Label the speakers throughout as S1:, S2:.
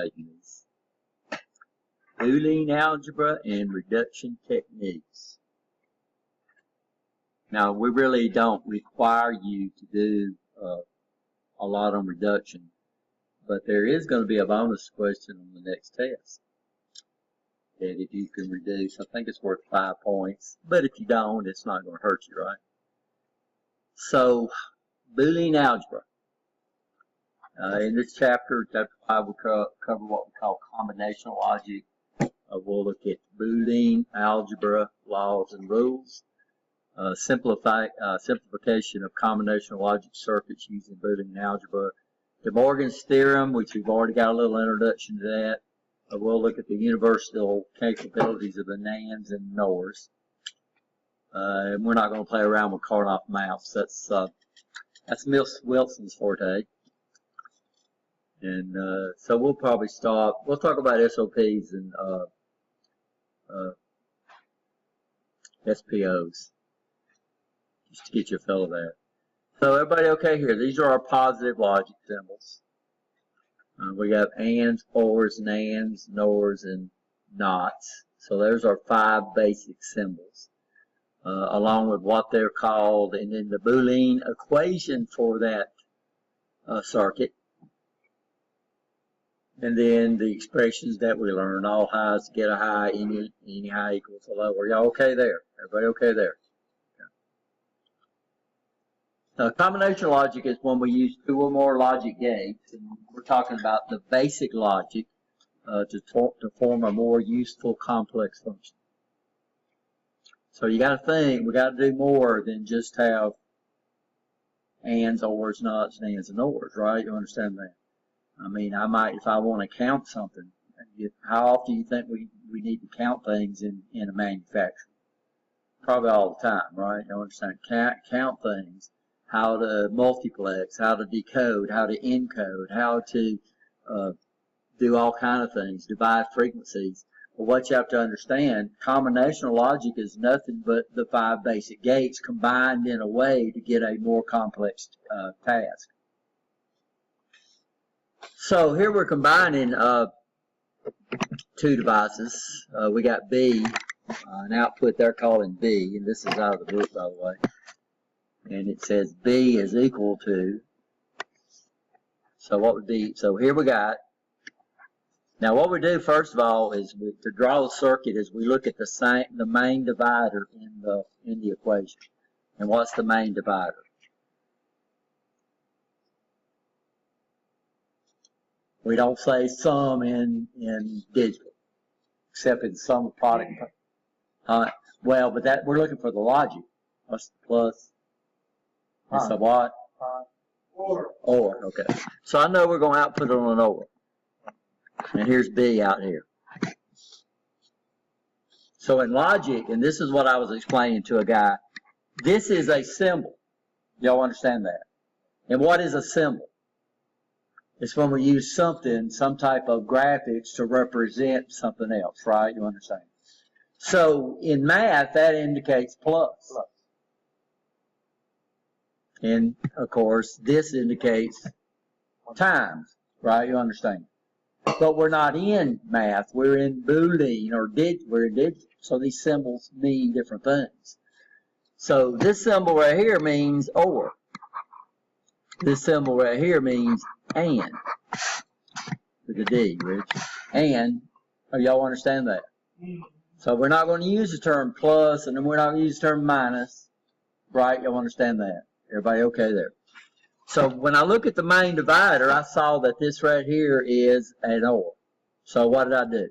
S1: taking these. Boolean algebra and reduction techniques. Now, we really don't require you to do a lot on reduction, but there is going to be a bonus question on the next test. And if you can reduce, I think it's worth 5 points, but if you don't, it's not going to hurt you, right? So, Boolean algebra. In this chapter, chapter 5, we'll cover what we call combinational logic. We'll look at Boolean algebra, laws, and rules. Simplification of combinational logic circuits using Boolean algebra. De Morgan's theorem, which we've already got a little introduction to that. We'll look at the universal capabilities of the NANDs and NORs. And we're not going to play around with Karnaugh maths. That's Miss Wilson's forte. And so we'll probably stop. We'll talk about SOPs and SPOs, just to get you a feel of that. So everybody okay here? These are our positive logic symbols. We got ands, ors, nands, nors, and nots. So there's our 5 basic symbols, along with what they're called, and then the Boolean equation for that circuit. And then the expressions that we learned, all highs get a high, any high equals a low. Are y'all okay there? Everybody okay there? Now, combinational logic is when we use 2 or more logic gates, and we're talking about the basic logic to form a more useful complex function. So you got to think, we got to do more than just have ands, ors, nots, nands, and ors, right? You understand that? I mean, I might, if I want to count something, how often do you think we need to count things in a manufacturer? Probably all the time, right? You understand? Count things. How to multiplex, how to decode, how to encode, how to do all kind of things, divide frequencies. But what you have to understand, combinational logic is nothing but the 5 basic gates combined in a way to get a more complex task. So here we're combining 2 devices. We got B, an output they're calling B, and this is out of the book, by the way. And it says B is equal to, so what would be, so here we got, now what we do first of all is to draw the circuit is we look at the main divider in the equation. And what's the main divider? We don't say sum in digital, except in sum of product. Well, but that we're looking for the logic. What's the plus? It's a what? Or, okay. So I know we're going to output it on an or. And here's B out here. So in logic, and this is what I was explaining to a guy, this is a symbol. Y'all understand that? And what is a symbol? It's when we use something, some type of graphics to represent something else, right? You understand? So in math, that indicates plus. And, of course, this indicates times, right? You understand? But we're not in math. We're in Boolean or we're in digital. So these symbols mean different things. So this symbol right here means or. This symbol right here means and. With a D, Rich. And, y'all understand that? So we're not going to use the term plus, and then we're not going to use the term minus. Right? Y'all understand that? Everybody okay there? So when I look at the main divider, I saw that this right here is an OR. So what did I do?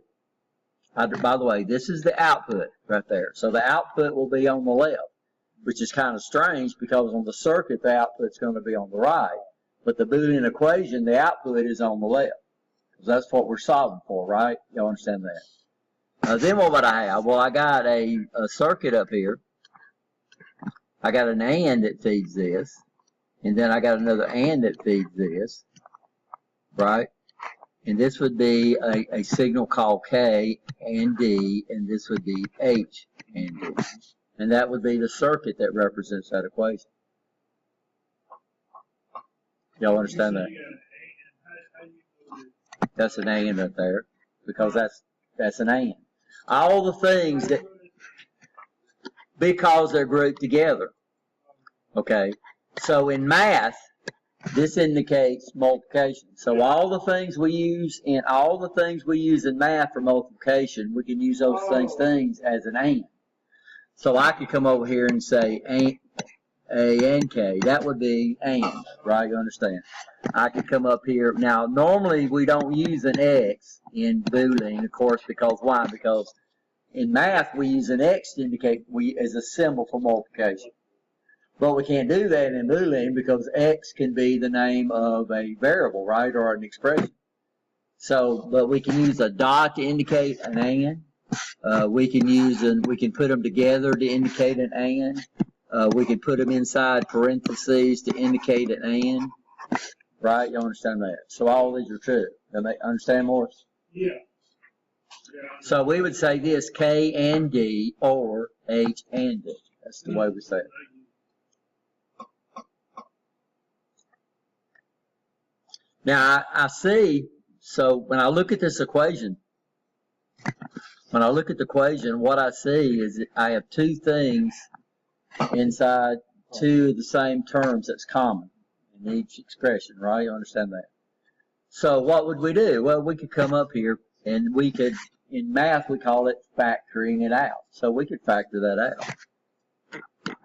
S1: By the way, this is the output right there. So the output will be on the left, which is kind of strange because on the circuit, the output's going to be on the right. But the Boolean equation, the output is on the left. Because that's what we're solving for, right? Y'all understand that? Then what would I have? Well, I got a circuit up here. I got an AND that feeds this, and then I got another AND that feeds this, right? And this would be a signal called K and D, and this would be H and D. And that would be the circuit that represents that equation. Y'all understand that? That's an and up there because that's an and. All the things that, because they're grouped together. Okay, so in math, this indicates multiplication. So all the things we use in math for multiplication, we can use those things as an and. So I could come over here and say A and K. That would be and, right? You understand? I could come up here. Now, normally we don't use an X in Boolean, of course, because why? Because in math we use an X to indicate as a symbol for multiplication. But we can't do that in Boolean because X can be the name of a variable, right, or an expression. So, but we can use a dot to indicate an and. We can put them together to indicate an and. We can put them inside parentheses to indicate an and. Right? You understand that? So all these are true. Understand, Morris?
S2: Yeah.
S1: So we would say this: K and D or H and D. That's the way we say it. Now, I see, so when I look at this equation, what I see is that I have two things inside two of the same terms that's common in each expression, right? You understand that? So what would we do? Well, we could come up here and we could, in math, we call it factoring it out. So we could factor that out.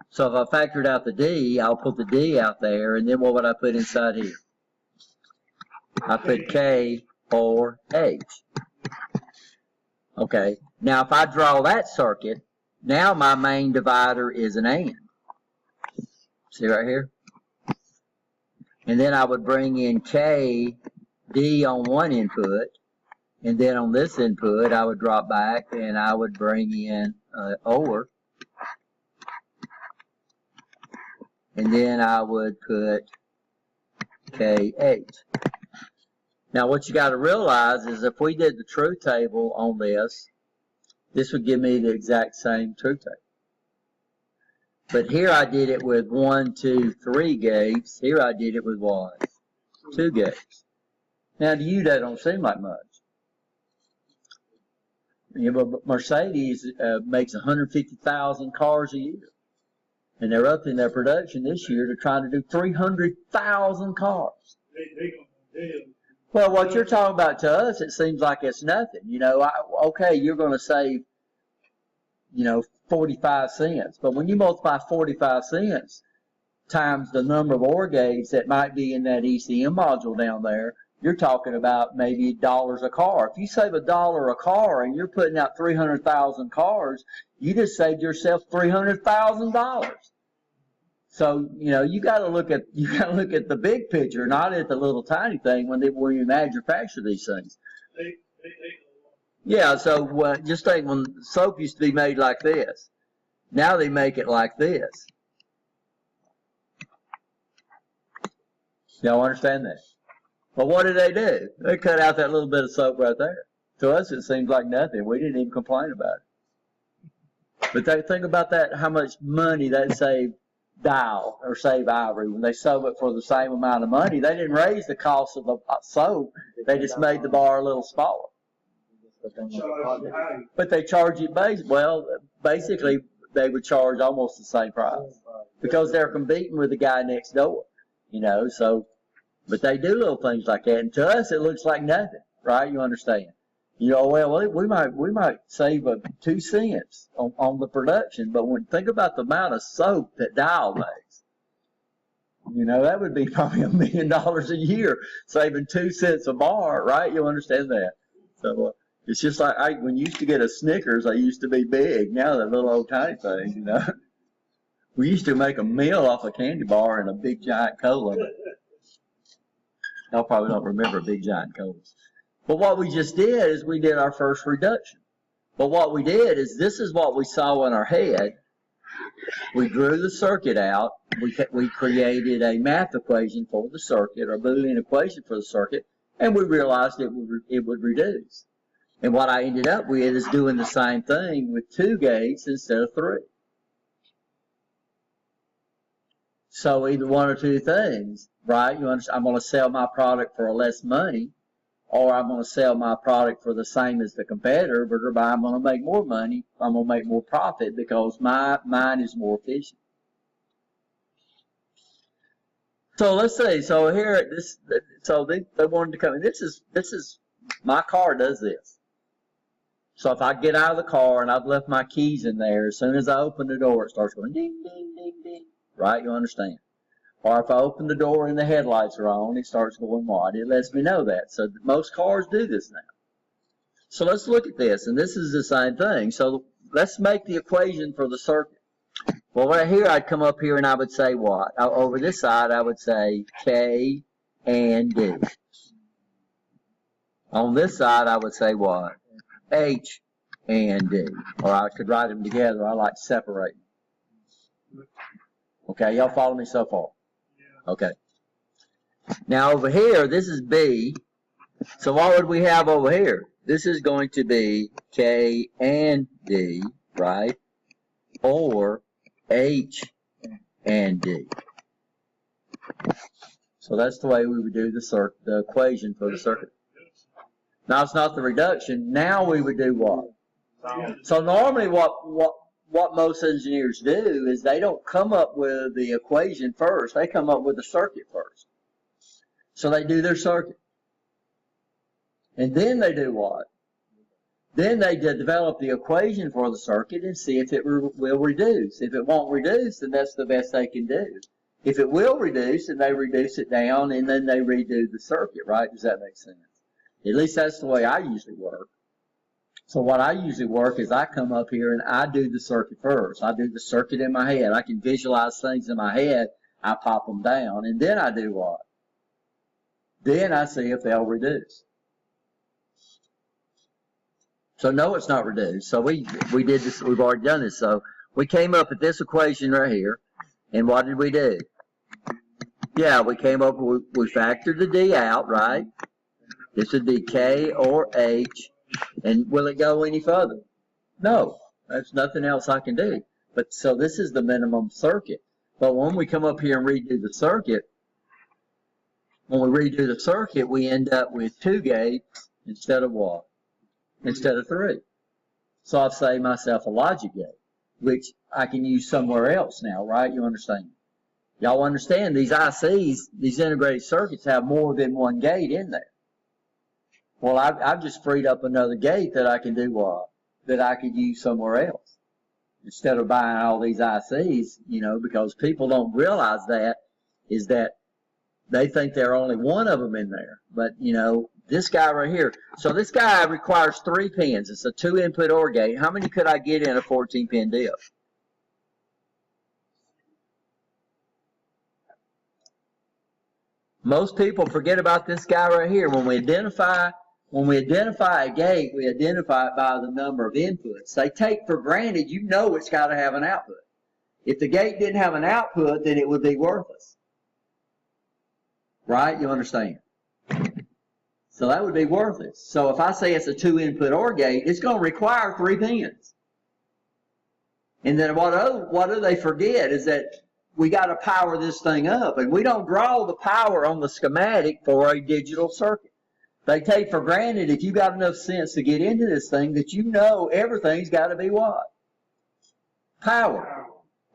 S1: So if I factored out the D, I'll put the D out there, and then what would I put inside here? I put K or H. Okay, now if I draw that circuit, now my main divider is an and. See right here? And then I would bring in K, D on one input, and then on this input I would drop back and I would bring in OR. And then I would put KH. Now what you got to realize is if we did the truth table on this would give me the exact same truth table. But here I did it with 1, 2, 3 gates. Here I did it with what? 2 gates. Now to you that don't seem like much. You know, but Mercedes makes 150,000 cars a year. And they're up in their production this year to try to do 300,000 cars. Well, what you're talking about to us, it seems like it's nothing. You know, okay, you're going to save, 45 cents. But when you multiply 45 cents times the number of OR gates that might be in that ECM module down there, you're talking about maybe $1 a car. If you save $1 a car and you're putting out 300,000 cars, you just saved yourself $300,000. So, you got to look at the big picture, not at the little tiny thing when you manufacture these things. Yeah, so just think when soap used to be made like this. Now they make it like this. Y'all understand that? Well, what did they do? They cut out that little bit of soap right there. To us, it seems like nothing. We didn't even complain about it. But think about that, how much money that saved Dial or Save Ivory when they sold it for the same amount of money. They didn't raise the cost of the soap. They just made the bar a little smaller. But they charge you basically they would charge almost the same price because they're competing with the guy next door, so, but they do little things like that. And to us, it looks like nothing, right? You understand? Well, we might save 2 cents on the production, but think about the amount of soap that Dial makes. That would be probably $1 million a year, saving 2 cents a bar, right? You understand that? So it's just like when you used to get a Snickers, I used to be big. Now they're little old tiny things, We used to make a meal off a candy bar and a big giant cola. Y'all probably don't remember big giant colas. But what we just did is we did our first reduction. But what we did is this is what we saw in our head. We drew the circuit out. We created a math equation for the circuit, or Boolean equation for the circuit, and we realized it would reduce. And what I ended up with is doing the same thing with 2 gates instead of 3. So either one or two things, right? I'm going to sell my product for less money, or I'm going to sell my product for the same as the competitor, but I'm going to make more money. I'm going to make more profit because mine is more efficient. So let's see. So here, they wanted to come in. This is my car does this. So if I get out of the car and I've left my keys in there, as soon as I open the door, it starts going ding, ding, ding, ding. Right? You understand? Or if I open the door and the headlights are on, it starts going what? It lets me know that. So most cars do this now. So let's look at this, and this is the same thing. So let's make the equation for the circuit. Well, right here, I'd come up here and I would say what? Over this side, I would say K and D. On this side, I would say what? H and D. Or I could write them together. I like to separate them. Okay, y'all follow me so far? Okay. Now over here, this is B. So what would we have over here? This is going to be K and D, right? Or H and D. So that's the way we would do the equation for the circuit. Now it's not the reduction. Now we would do what? So normally what most engineers do is they don't come up with the equation first. They come up with the circuit first. So they do their circuit. And then they do what? Then they develop the equation for the circuit and see if it will reduce. If it won't reduce, then that's the best they can do. If it will reduce, then they reduce it down and then they redo the circuit, right? Does that make sense? At least that's the way I usually work. So what I usually work is I come up here and I do the circuit first. I do the circuit in my head. I can visualize things in my head. I pop them down. And then I do what? Then I see if they'll reduce. So no, it's not reduced. So we did this. We've already done this. So we came up with this equation right here. And what did we do? Yeah, we came up, we factored the D out, right? This would be K or H. And will it go any further? No, there's nothing else I can do. But so this is the minimum circuit. But when we come up here and redo the circuit, we end up with 2 gates instead of what? Instead of 3. So I've saved myself a logic gate, which I can use somewhere else now, right? You understand? Y'all understand these ICs, these integrated circuits have more than one gate in there. Well, I've just freed up another gate that I can do what? That I could use somewhere else. Instead of buying all these ICs, you know, because people don't realize that, is that they think there are only one of them in there. But, you know, this guy right here. So this guy requires 3 pins. It's a 2-input OR gate. How many could I get in a 14-pin DIP? Most people forget about this guy right here. When we identify a gate, we identify it by the number of inputs. They take for granted, you know, it's got to have an output. If the gate didn't have an output, then it would be worthless. Right? You understand? So that would be worthless. So if I say it's a 2-input OR gate, it's going to require 3 pins. And then what do they forget is that we got to power this thing up. And we don't draw the power on the schematic for a digital circuit. They take for granted, if you got enough sense to get into this thing, that you know everything's got to be what? Power.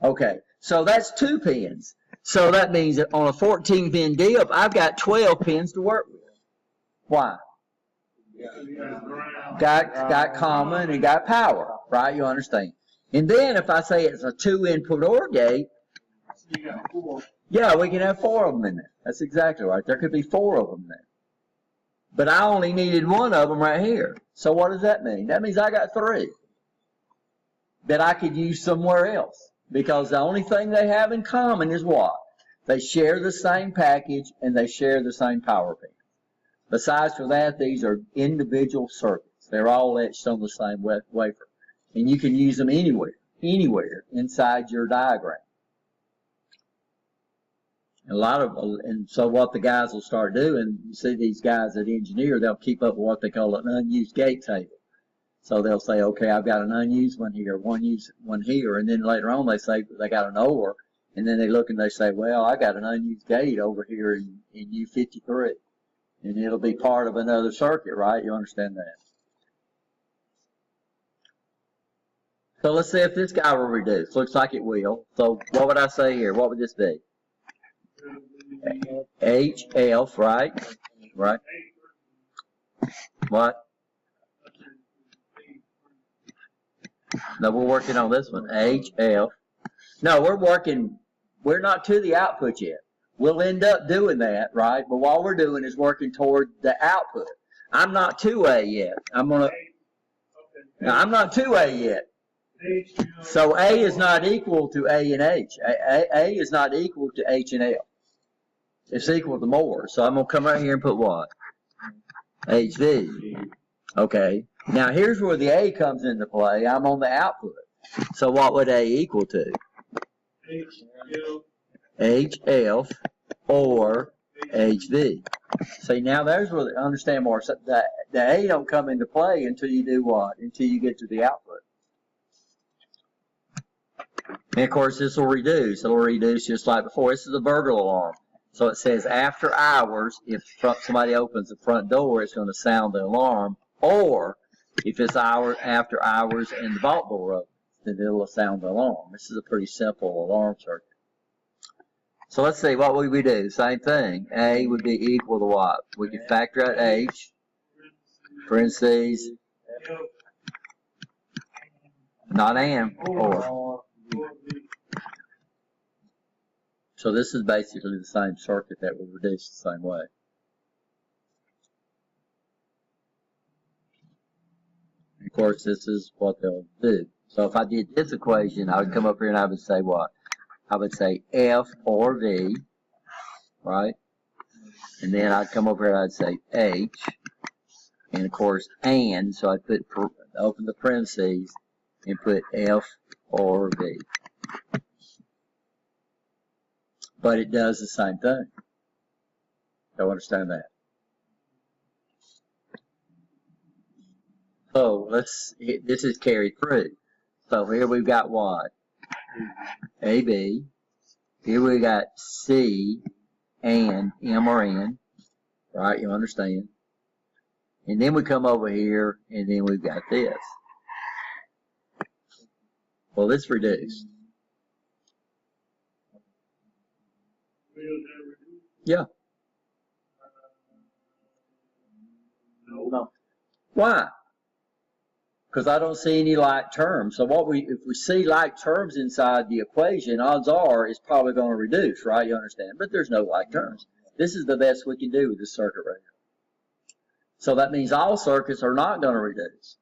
S1: Okay, so that's 2 pins. So that means that on a 14-pin DIP, I've got 12 pins to work with. Why? Got common and got power, right? You understand? And then if I say it's a 2-input OR gate, yeah, we can have 4 of them in there. That's exactly right. There could be 4 of them there. But I only needed 1 of them right here. So what does that mean? That means I got 3 that I could use somewhere else. Because the only thing they have in common is what? They share the same package and they share the same power pin. Besides for that, these are individual circuits. They're all etched on the same wafer. And you can use them anywhere inside your diagram. And so what the guys will start doing, you see these guys that engineer, they'll keep up with what they call an unused gate table. So they'll say, okay, I've got an unused one here, one used one here, and then later on they say they got an OR, and then they look and they say, well, I got an unused gate over here in U53. And it'll be part of another circuit, right? You understand that? So let's see if this guy will reduce. Looks like it will. So what would I say here? What would this be? HF, right? Right? What? No, we're working on this one. HF. No, we're not to the output yet. We'll end up doing that, right? But what we're doing is working toward the output. I'm not to A yet. I'm not to A yet. So A is not equal to A and H. A is not equal to H and L. It's equal to more. So I'm going to come right here and put what? HV. Okay. Now here's where the A comes into play. I'm on the output. So what would A equal to? HF or HV. See, now there's where they understand more. So the A don't come into play until you do what? Until you get to the output. And of course, this will reduce. It'll reduce just like before. This is a burglar alarm. So it says after hours, if somebody opens the front door, it's going to sound the alarm. Or if it's after hours and the vault door opens, then it'll sound the alarm. This is a pretty simple alarm circuit. So let's see, what would we do? Same thing. A would be equal to what? We can factor out H, parentheses, not and, or. So this is basically the same circuit that will reduce the same way. Of course, this is what they'll do. So if I did this equation, I would come up here and I would say what? I would say F or V, right? And then I'd come over here and I'd say H, and of course, and, so I'd open the parentheses and put F or V. But it does the same thing. Don't understand that. So this is carried through. So here we've got what? AB. Here we got C and M or N. Right, you understand? And then we come over here and then we've got this. Well, this reduced. Yeah. No. Why? Because I don't see any like terms. So if we see like terms inside the equation, odds are it's probably going to reduce, right? You understand? But there's no like terms. This is the best we can do with this circuit right now. So that means all circuits are not going to reduce.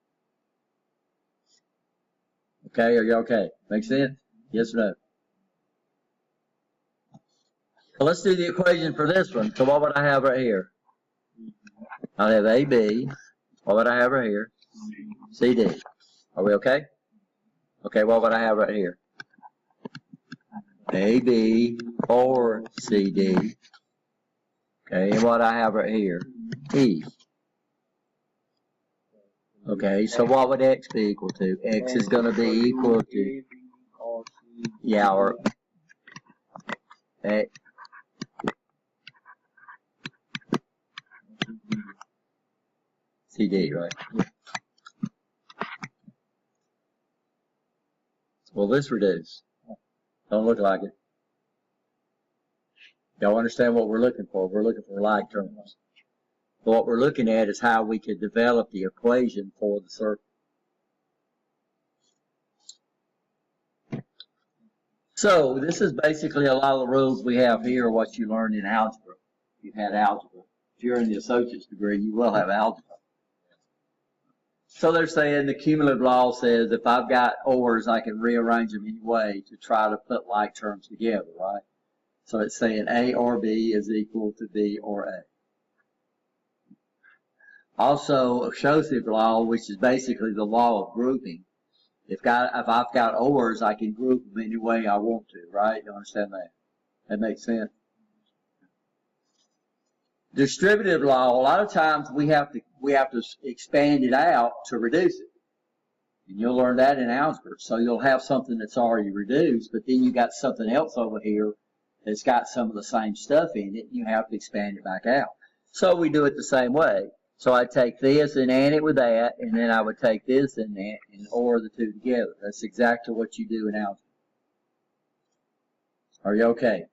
S1: Okay, are you okay? Make sense? Yes or no? So let's do the equation for this one. So what would I have right here? I'll have AB. What would I have right here? CD. Are we okay? Okay, what would I have right here? AB or CD. Okay, and what I have right here? E. Okay, so what would X be equal to? X is going to be equal to, yeah, or X. CD, right? Well, this reduce. Don't look like it. Y'all understand what we're looking for? We're looking for like terms. But what we're looking at is how we could develop the equation for the circuit. So this is basically a lot of the rules we have here, what you learned in algebra. You've had algebra. If you're in the associate's degree, you will have algebra. So they're saying the cumulative law says if I've got ors, I can rearrange them any way to try to put like terms together, right? So it's saying A or B is equal to B or A. Also, associative law, which is basically the law of grouping. If I've got ors, I can group them any way I want to, right? You understand that? That makes sense? Distributive law, a lot of times we have to expand it out to reduce it. And you'll learn that in algebra. So you'll have something that's already reduced, but then you got something else over here that's got some of the same stuff in it, and you have to expand it back out. So we do it the same way. So I take this and add it with that, and then I would take this and that and OR the two together. That's exactly what you do in algebra. Are you okay?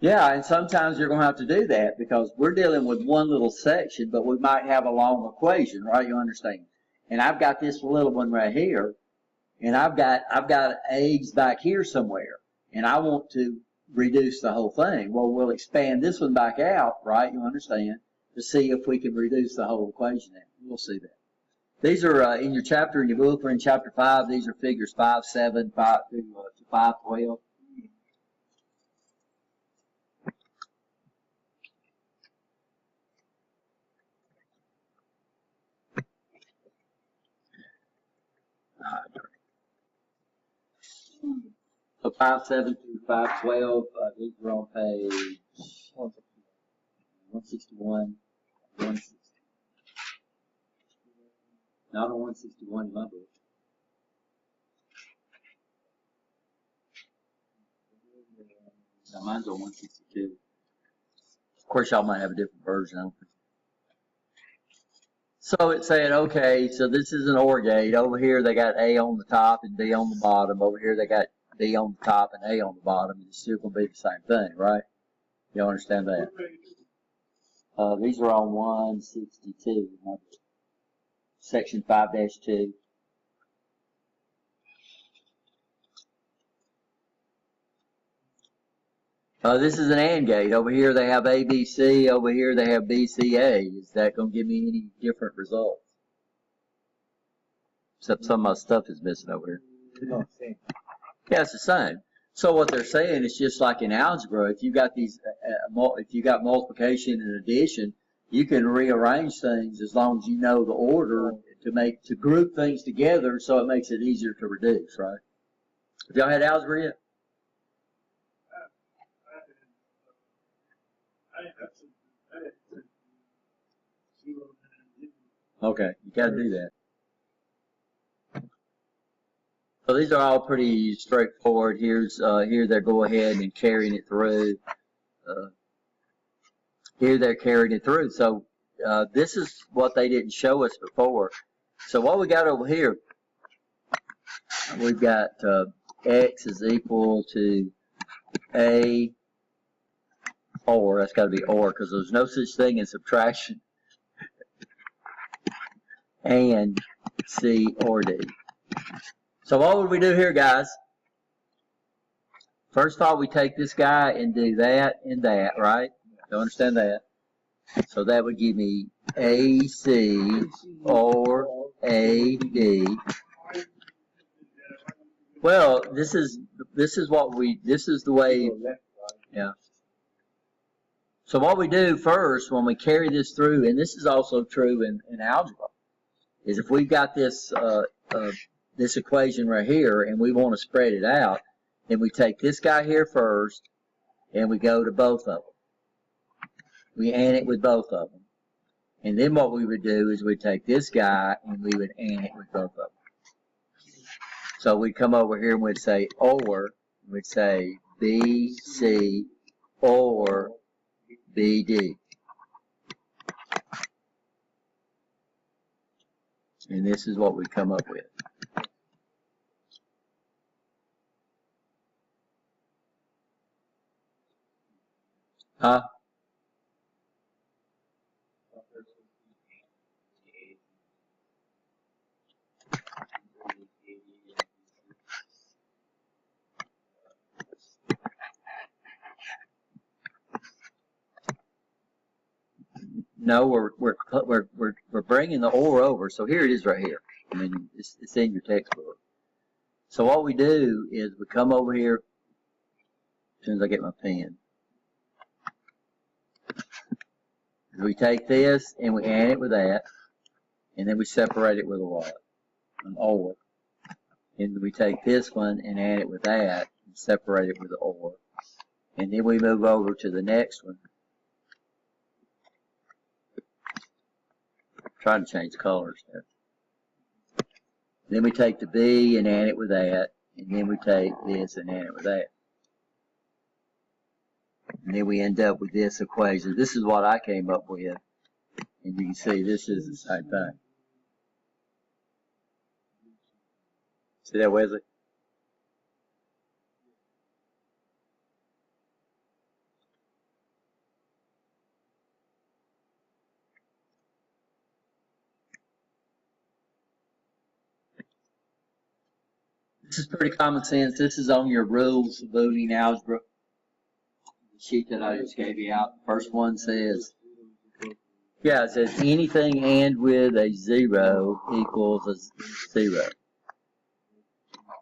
S1: Yeah, and sometimes you're going to have to do that because we're dealing with one little section, but we might have a long equation, right? You understand? And I've got this little one right here, and I've got A's back here somewhere, and I want to reduce the whole thing. Well, we'll expand this one back out, right? You understand? To see if we can reduce the whole equation. We'll see that. These are in your chapter in your book. We're in chapter 5. These are figures 5, 7, 5 to 5, 12. So 5, 7 through 5, 12. These are on page 161. 160. Not on 161 in my book. Now mine's on 162. Of course, y'all might have a different version. So it's saying, okay, so this is an OR gate. Over here, they got A on the top and B on the bottom. Over here, they got B on the top and A on the bottom. It's still going to be the same thing, right? You understand that? These are on 162, section 5-2. This is an AND gate. Over here they have ABC. Over here they have BCA. Is that going to give me any different results? Except some of my stuff is missing over here. Yeah, it's the same. So what they're saying is just like in algebra, if you got these, if you got multiplication and addition, you can rearrange things as long as you know the order to group things together, so it makes it easier to reduce, right? Have y'all had algebra yet? Okay, you got to do that. So these are all pretty straightforward. Here they're going ahead and carrying it through. Here they're carrying it through. So this is what they didn't show us before. So what we got over here, we've got x is equal to a or, that's got to be or because there's no such thing as subtraction, and C or D. So what would we do here, guys? First of all, we take this guy and do that and that, right? You understand that? So that would give me AC or AD. Well, this is the way, yeah. So what we do first when we carry this through, and this is also true in algebra, is if we've got this this equation right here and we want to spread it out, then we take this guy here first and we go to both of them. We AND it with both of them. And then what we would do is we'd take this guy and we would AND it with both of them. So we'd come over here and we'd say OR, we'd say BC or BD. And this is what we come up with. Huh? No, we're bringing the OR over. So here it is right here. I mean, it's in your textbook. So what we do is we come over here as soon as I get my pen. We take this and we AND it with that, and then we separate it with a what? An OR. And we take this one and AND it with that, and separate it with the OR. And then we move over to the next one. Trying to change colors there. Then we take the B and AND it with that, and then we take this and AND it with that. And then we end up with this equation. This is what I came up with. And you can see this is the same thing. See that, Wesley? This is pretty common sense. This is on your rules of Boolean algebra. The sheet that I just gave you out. First one says, yeah, it says anything and with a 0 equals a 0.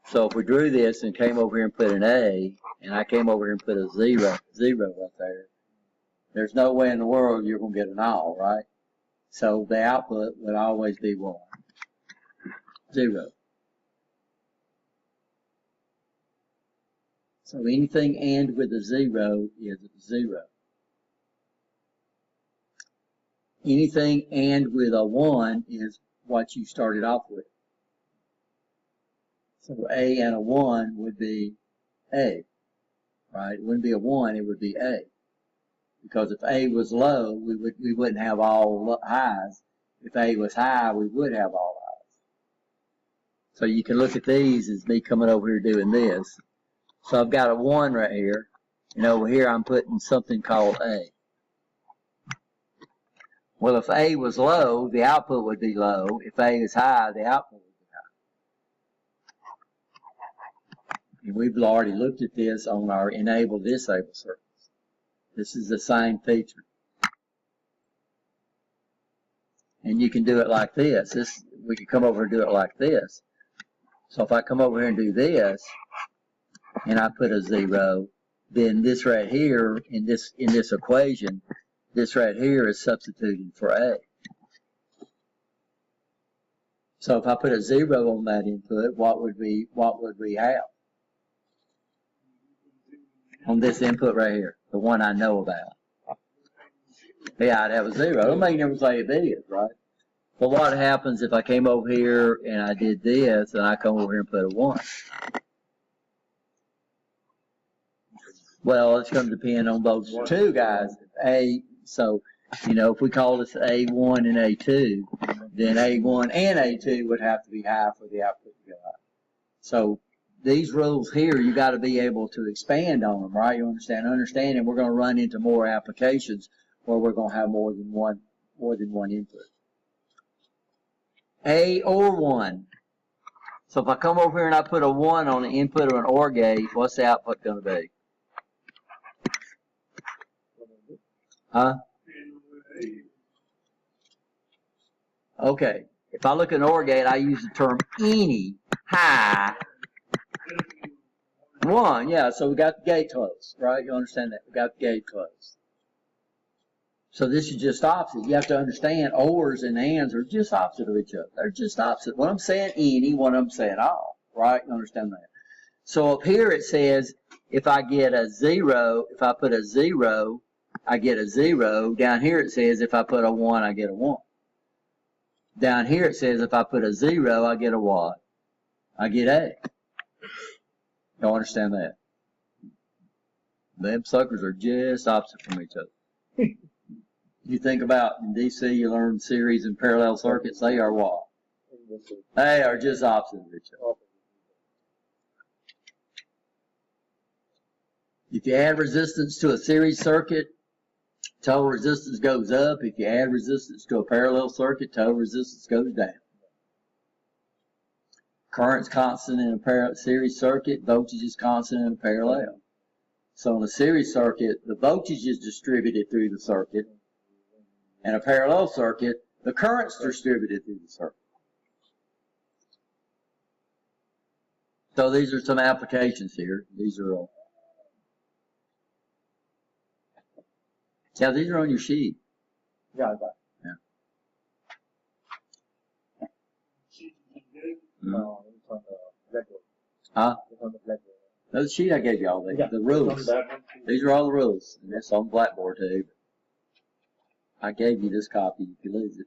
S1: So if we drew this and came over here and put an A, and I came over here and put a 0 right there, there's no way in the world you're going to get an all, right? So the output would always be 1. 0. So anything and with a 0 is a 0. Anything and with a 1 is what you started off with. So A and a 1 would be A, right? It wouldn't be a 1, it would be A. Because if A was low, we wouldn't have all highs. If A was high, we would have all highs. So you can look at these as me coming over here doing this. So I've got a 1 right here, and over here I'm putting something called A. Well, if A was low, the output would be low. If A is high, the output would be high. And we've already looked at this on our enable-disable circuits. This is the same feature. And you can do it like this. We can come over and do it like this. So if I come over here and do this, and I put a 0, then this right here in this equation, this right here is substituting for A. So if I put a 0 on that input, what would we have? On this input right here, the one I know about. Yeah, I'd have a 0. Don't make never say it is, right? But what happens if I came over here and I did this, and I come over here and put a 1? Well, it's going to depend on those two guys. So, if we call this A1 and A2, then A1 and A2 would have to be high for the output to go high. So, these rules here, you got to be able to expand on them, right? You understand? Understanding we're going to run into more applications where we're going to have more than one input. A or 1. So if I come over here and I put a 1 on the input of an OR gate, what's the output going to be? Huh? Okay. If I look at an OR gate, I use the term any high 1. Yeah, so we got the gate closed, right? You understand that? We got the gate closed. So this is just opposite. You have to understand ORs and ANDs are just opposite of each other. They're just opposite. When I'm saying any, when I'm saying all, right? You understand that? So up here it says if I get a 0, if I put a 0, I get a 0. Down here it says if I put a 1, I get a 1. Down here it says if I put a 0, I get a what? I get A. Y'all understand that? Them suckers are just opposite from each other. You think about in DC, you learn series and parallel circuits. They are what? They are just opposite of each other. If you add resistance to a series circuit, total resistance goes up. If you add resistance to a parallel circuit, total resistance goes down. Current's constant in a series circuit, voltage is constant in a parallel. So in a series circuit, the voltage is distributed through the circuit. In a parallel circuit, the current's distributed through the circuit. So these are some applications here. These are all. Yeah, these are on your sheet.
S2: Yeah, I got it.
S1: Yeah.
S2: No, it's on the blackboard.
S1: Huh?
S2: It's on the blackboard.
S1: That's the sheet I gave y'all.
S2: Yeah,
S1: The rules.
S2: it's on that one.
S1: These are all the rules. And that's on Blackboard too. I gave you this copy. You can lose it.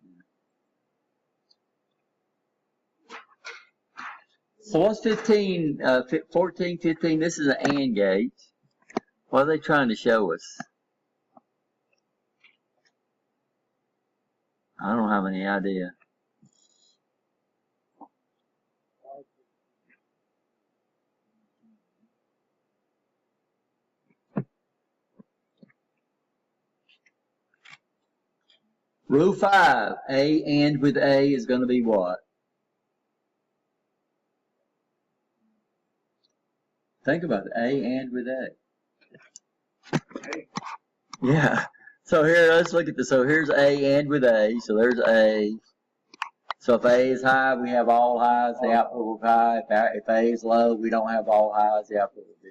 S1: So what's 14, 15? This is an AND gate. What are they trying to show us? I don't have any idea. Rule 5, A and with A is going to be what? Think about it, A and with A. Yeah. So here, let's look at this. So here's A and with A. So there's A. So if A is high, we have all highs, the output will be high. If A is low, we don't have all highs, the output will be.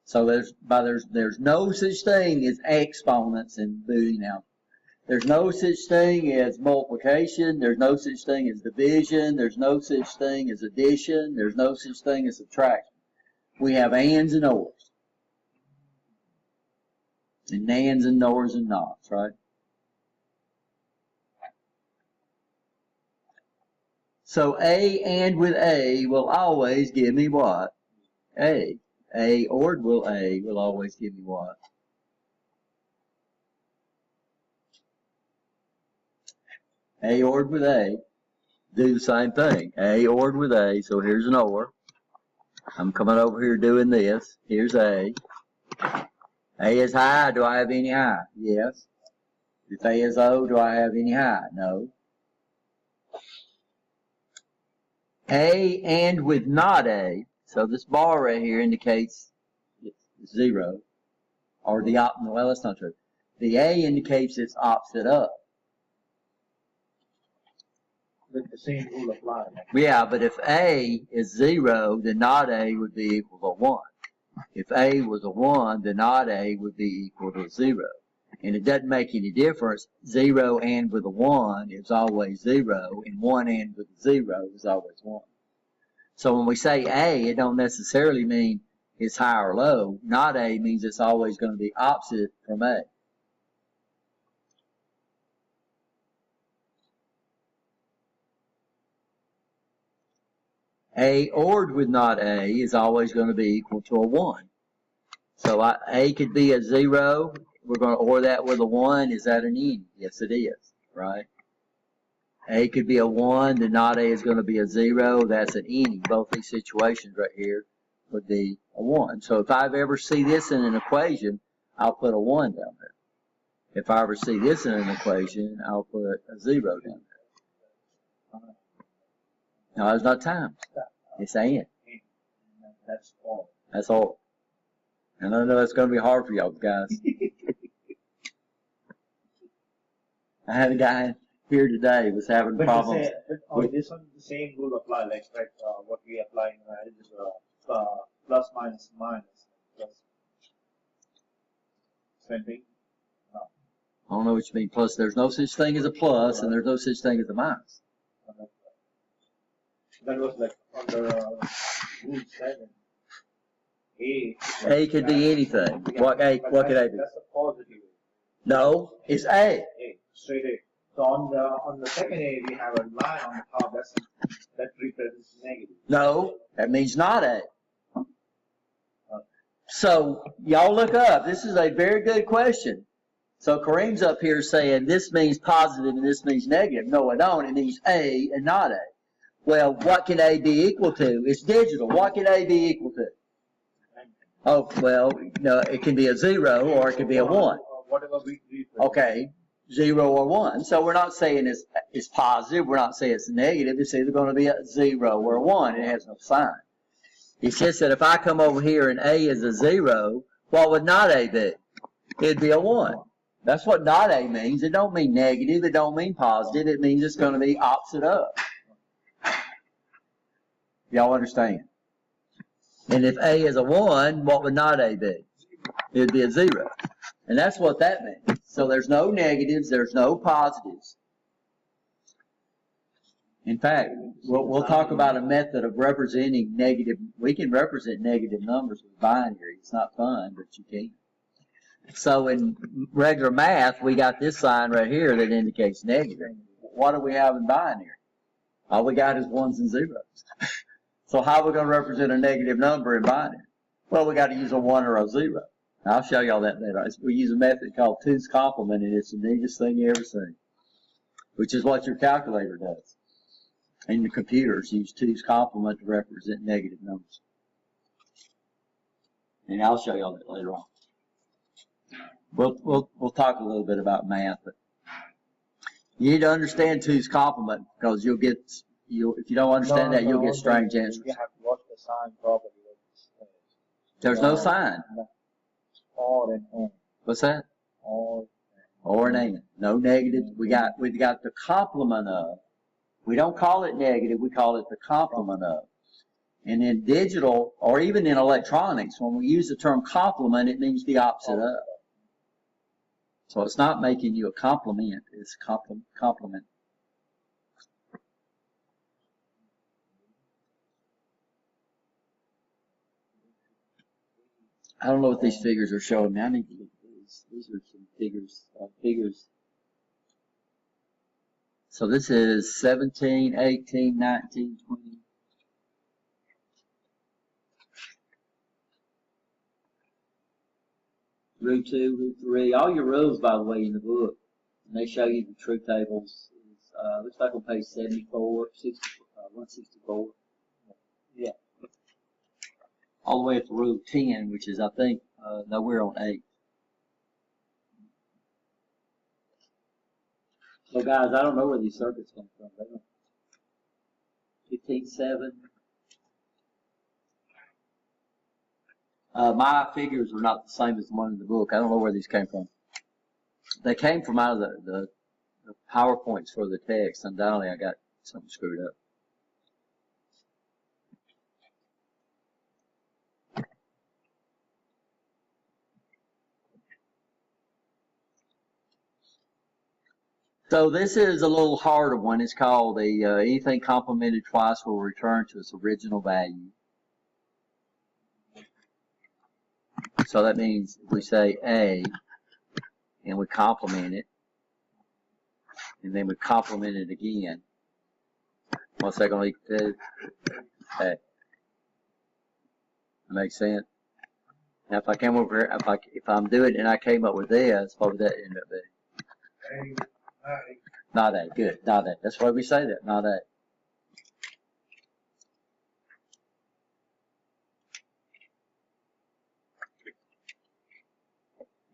S1: So there's no such thing as exponents in booting now. There's no such thing as multiplication. There's no such thing as division. There's no such thing as addition. There's no such thing as subtraction. We have ands and ors. And nands and nors and nots, right? So A and with A will always give me what? A. A or A will always give me what? A ORed with A, do the same thing. A ORed with A, so here's an OR. I'm coming over here doing this. Here's A. A is high, do I have any high? Yes. If A is low, do I have any high? No. A and with not A, so this bar right here indicates it's 0. Or well, that's not true. The A indicates it's opposite up.
S2: With the same rule apply.
S1: Yeah, but if A is 0, then not A would be equal to 1. If A was a 1, then not A would be equal to 0. And it doesn't make any difference. 0 and with a 1 is always 0, and 1 and with a 0 is always 1. So when we say A, it don't necessarily mean it's high or low. Not A means it's always going to be opposite from A. A ORed with not A is always going to be equal to a 1. So A could be a 0. We're going to OR that with a 1. Is that an N? Yes, it is, right? A could be a 1. Then not A is going to be a 0. That's an N. Both these situations right here would be a 1. So if I ever see this in an equation, I'll put a 1 down there. If I ever see this in an equation, I'll put a 0 down there. No, it's not times. It's and.
S2: That's all.
S1: That's all. And I know that's going to be hard for y'all guys. I had a guy here today was having problems.
S2: But this one, the same rule apply, like what we apply in is plus minus minus plus. Same thing. No.
S1: I don't know what you mean. Plus, there's no such thing as a plus, and there's no such thing as a minus.
S2: That was like under rule 7.
S1: A could be anything.
S2: Yeah,
S1: What could A be?
S2: That's a positive.
S1: No, it's A.
S2: A, straight A. So on the second A, we have a line on the top that represents negative.
S1: No, that means not A. So y'all look up. This is a very good question. So Kareem's up here saying this means positive and this means negative. No, it don't. It means A and not A. Well, what can A be equal to? It's digital. What can A be equal to? Oh, well, no, it can be a 0 or it can be a 1.
S2: Whatever we
S1: Okay, 0 or 1. So we're not saying it's positive. We're not saying it's negative. It's either going to be a 0 or a 1. It has no sign. It's just that if I come over here and A is a 0, what would not A be? It'd be a 1. That's what not A means. It don't mean negative. It don't mean positive. It means it's going to be opposite up. Y'all understand? And if A is a 1, what would not A be? It'd be a 0. And that's what that means. So there's no negatives, there's no positives. In fact, we'll talk about a method of representing negative. We can represent negative numbers with binary. It's not fun, but you can. So in regular math, we got this sign right here that indicates negative. What do we have in binary? All we got is 1s and 0s. So how are we going to represent a negative number in binary? Well, we got to use a 1 or a 0. I'll show y'all that later. We use a method called 2's complement, and it's the neatest thing you ever seen, which is what your calculator does. And the computers use 2's complement to represent negative numbers. And I'll show y'all that later on. We'll talk a little bit about math, but you need to understand 2's complement, because if you don't understand that, you'll get strange answers.
S2: You have to watch the sign properly.
S1: There's no sign.
S2: Or and N.
S1: What's that?
S2: Or
S1: Or an and. No negative. We've got the complement of. We don't call it negative, we call it the complement of. And in digital, or even in electronics, when we use the term complement, it means the opposite of. So it's not making you a compliment, it's complement. I don't know what these figures are showing me. I need to look at these. These are some figures. So this is 17, 18, 19, 20. Root 2, root 3. All your rules, by the way, in the book. And they show you the truth tables. Looks like on page 74, 164.
S2: yeah.
S1: All the way up to rule 10, which is, I think, no, we're on 8. So, guys, I don't know where these circuits come from. 15.7. My figures are not the same as the one in the book. I don't know where these came from. They came from out of the PowerPoints for the text. Undoubtedly, I got something screwed up. So this is a little harder one. It's called the anything complemented twice will return to its original value. So that means if we say A and we complement it, and then we complement it again, what's that going to equal to? A. That makes sense? Now if I came over here, if I'm doing it and I came up with this, what would that end up being? Not A. Good. Not A. That's why we say that. Not A.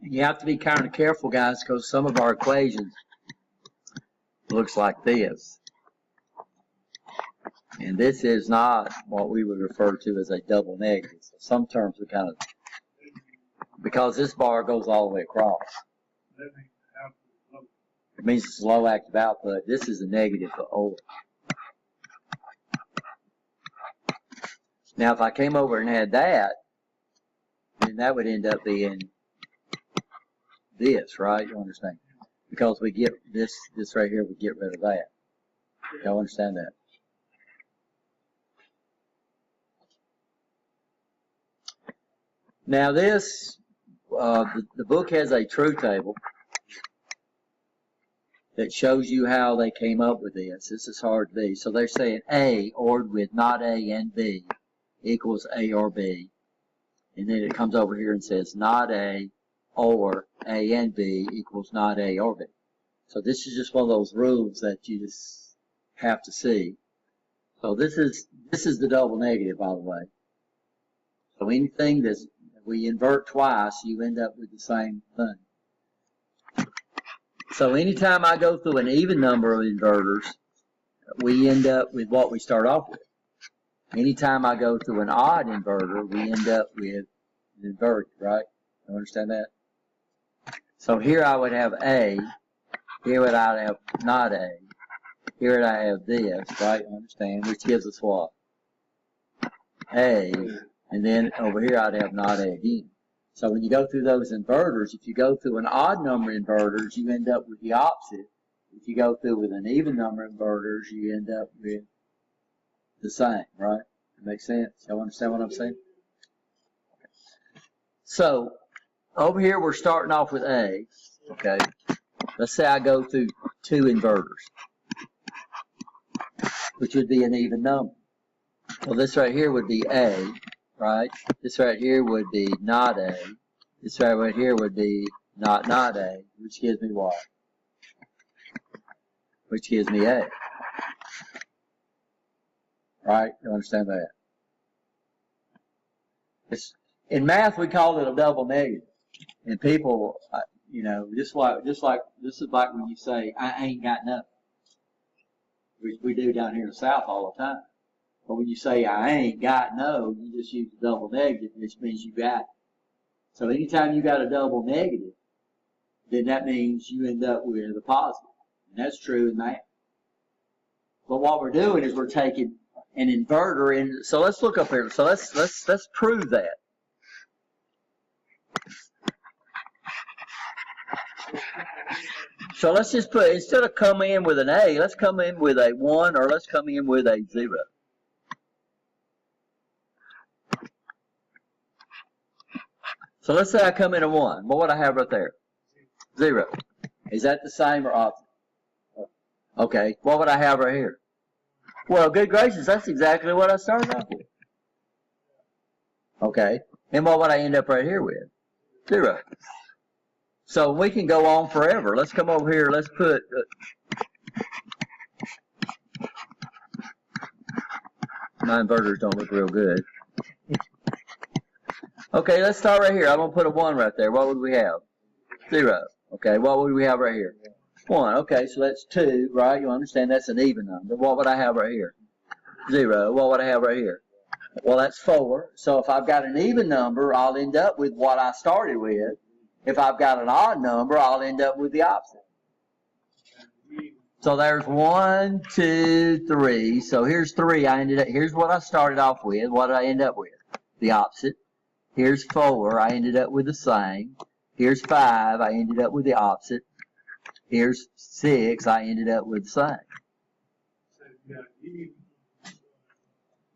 S1: You have to be kind of careful, guys, because some of our equations looks like this. And this is not what we would refer to as a double negative. So some terms we kind of, because this bar goes all the way across. It means it's low active output. This is a negative for O. Now, if I came over and had that, then that would end up being this, right? You understand? Because we get this right here, we get rid of that. Y'all understand that? Now this, the book has a truth table that shows you how they came up with this. This is hard to be. So they're saying A ORed with not A and B equals A or B. And then it comes over here and says not A or A and B equals not A or B. So this is just one of those rules that you just have to see. So this is the double negative, by the way. So anything that we invert twice, you end up with the same thing. So anytime I go through an even number of inverters, we end up with what we start off with. Anytime I go through an odd inverter, we end up with an inverted, right? You understand that? So here I would have A, here would I have not A, here would I have this, right? You understand? Which gives us what? A, and then over here I'd have not A again. So when you go through those inverters, if you go through an odd number inverters, you end up with the opposite. If you go through with an even number inverters, you end up with the same, right? That makes sense? Y'all understand what I'm saying? So over here we're starting off with A, okay? Let's say I go through 2 inverters, which would be an even number. Well, this right here would be A, right? This right here would be not A. This right here would be not A, which gives me what? Which gives me A. Right? You understand that? In math, we call it a double negative. And people, you know, just like this is like when you say, I ain't got nothing. Which we do down here in the South all the time. But when you say, I ain't got no, you just use a double negative, which means you got it. So anytime you got a double negative, then that means you end up with a positive. And that's true in math. But what we're doing is we're taking an inverter in. So let's look up here. So let's prove that. So let's just put, instead of coming in with an A, let's come in with a 1 or let's come in with a 0. So let's say I come in a 1. What would I have right there? 0. Is that the same or opposite? Okay. What would I have right here? Well, good gracious, that's exactly what I started off with. Okay. And what would I end up right here with? 0. So we can go on forever. Let's come over here. Let's put... my inverters don't look real good. Okay, let's start right here. I'm going to put a 1 right there. What would we have? 0. Okay, what would we have right here? 1. Okay, so that's 2, right? You understand that's an even number. What would I have right here? 0. What would I have right here? Well, that's 4. So if I've got an even number, I'll end up with what I started with. If I've got an odd number, I'll end up with the opposite. So there's 1, 2, 3. So here's 3. Here's what I started off with. What did I end up with? The opposite. Here's 4. I ended up with the same. Here's 5. I ended up with the opposite. Here's 6. I ended up with the same.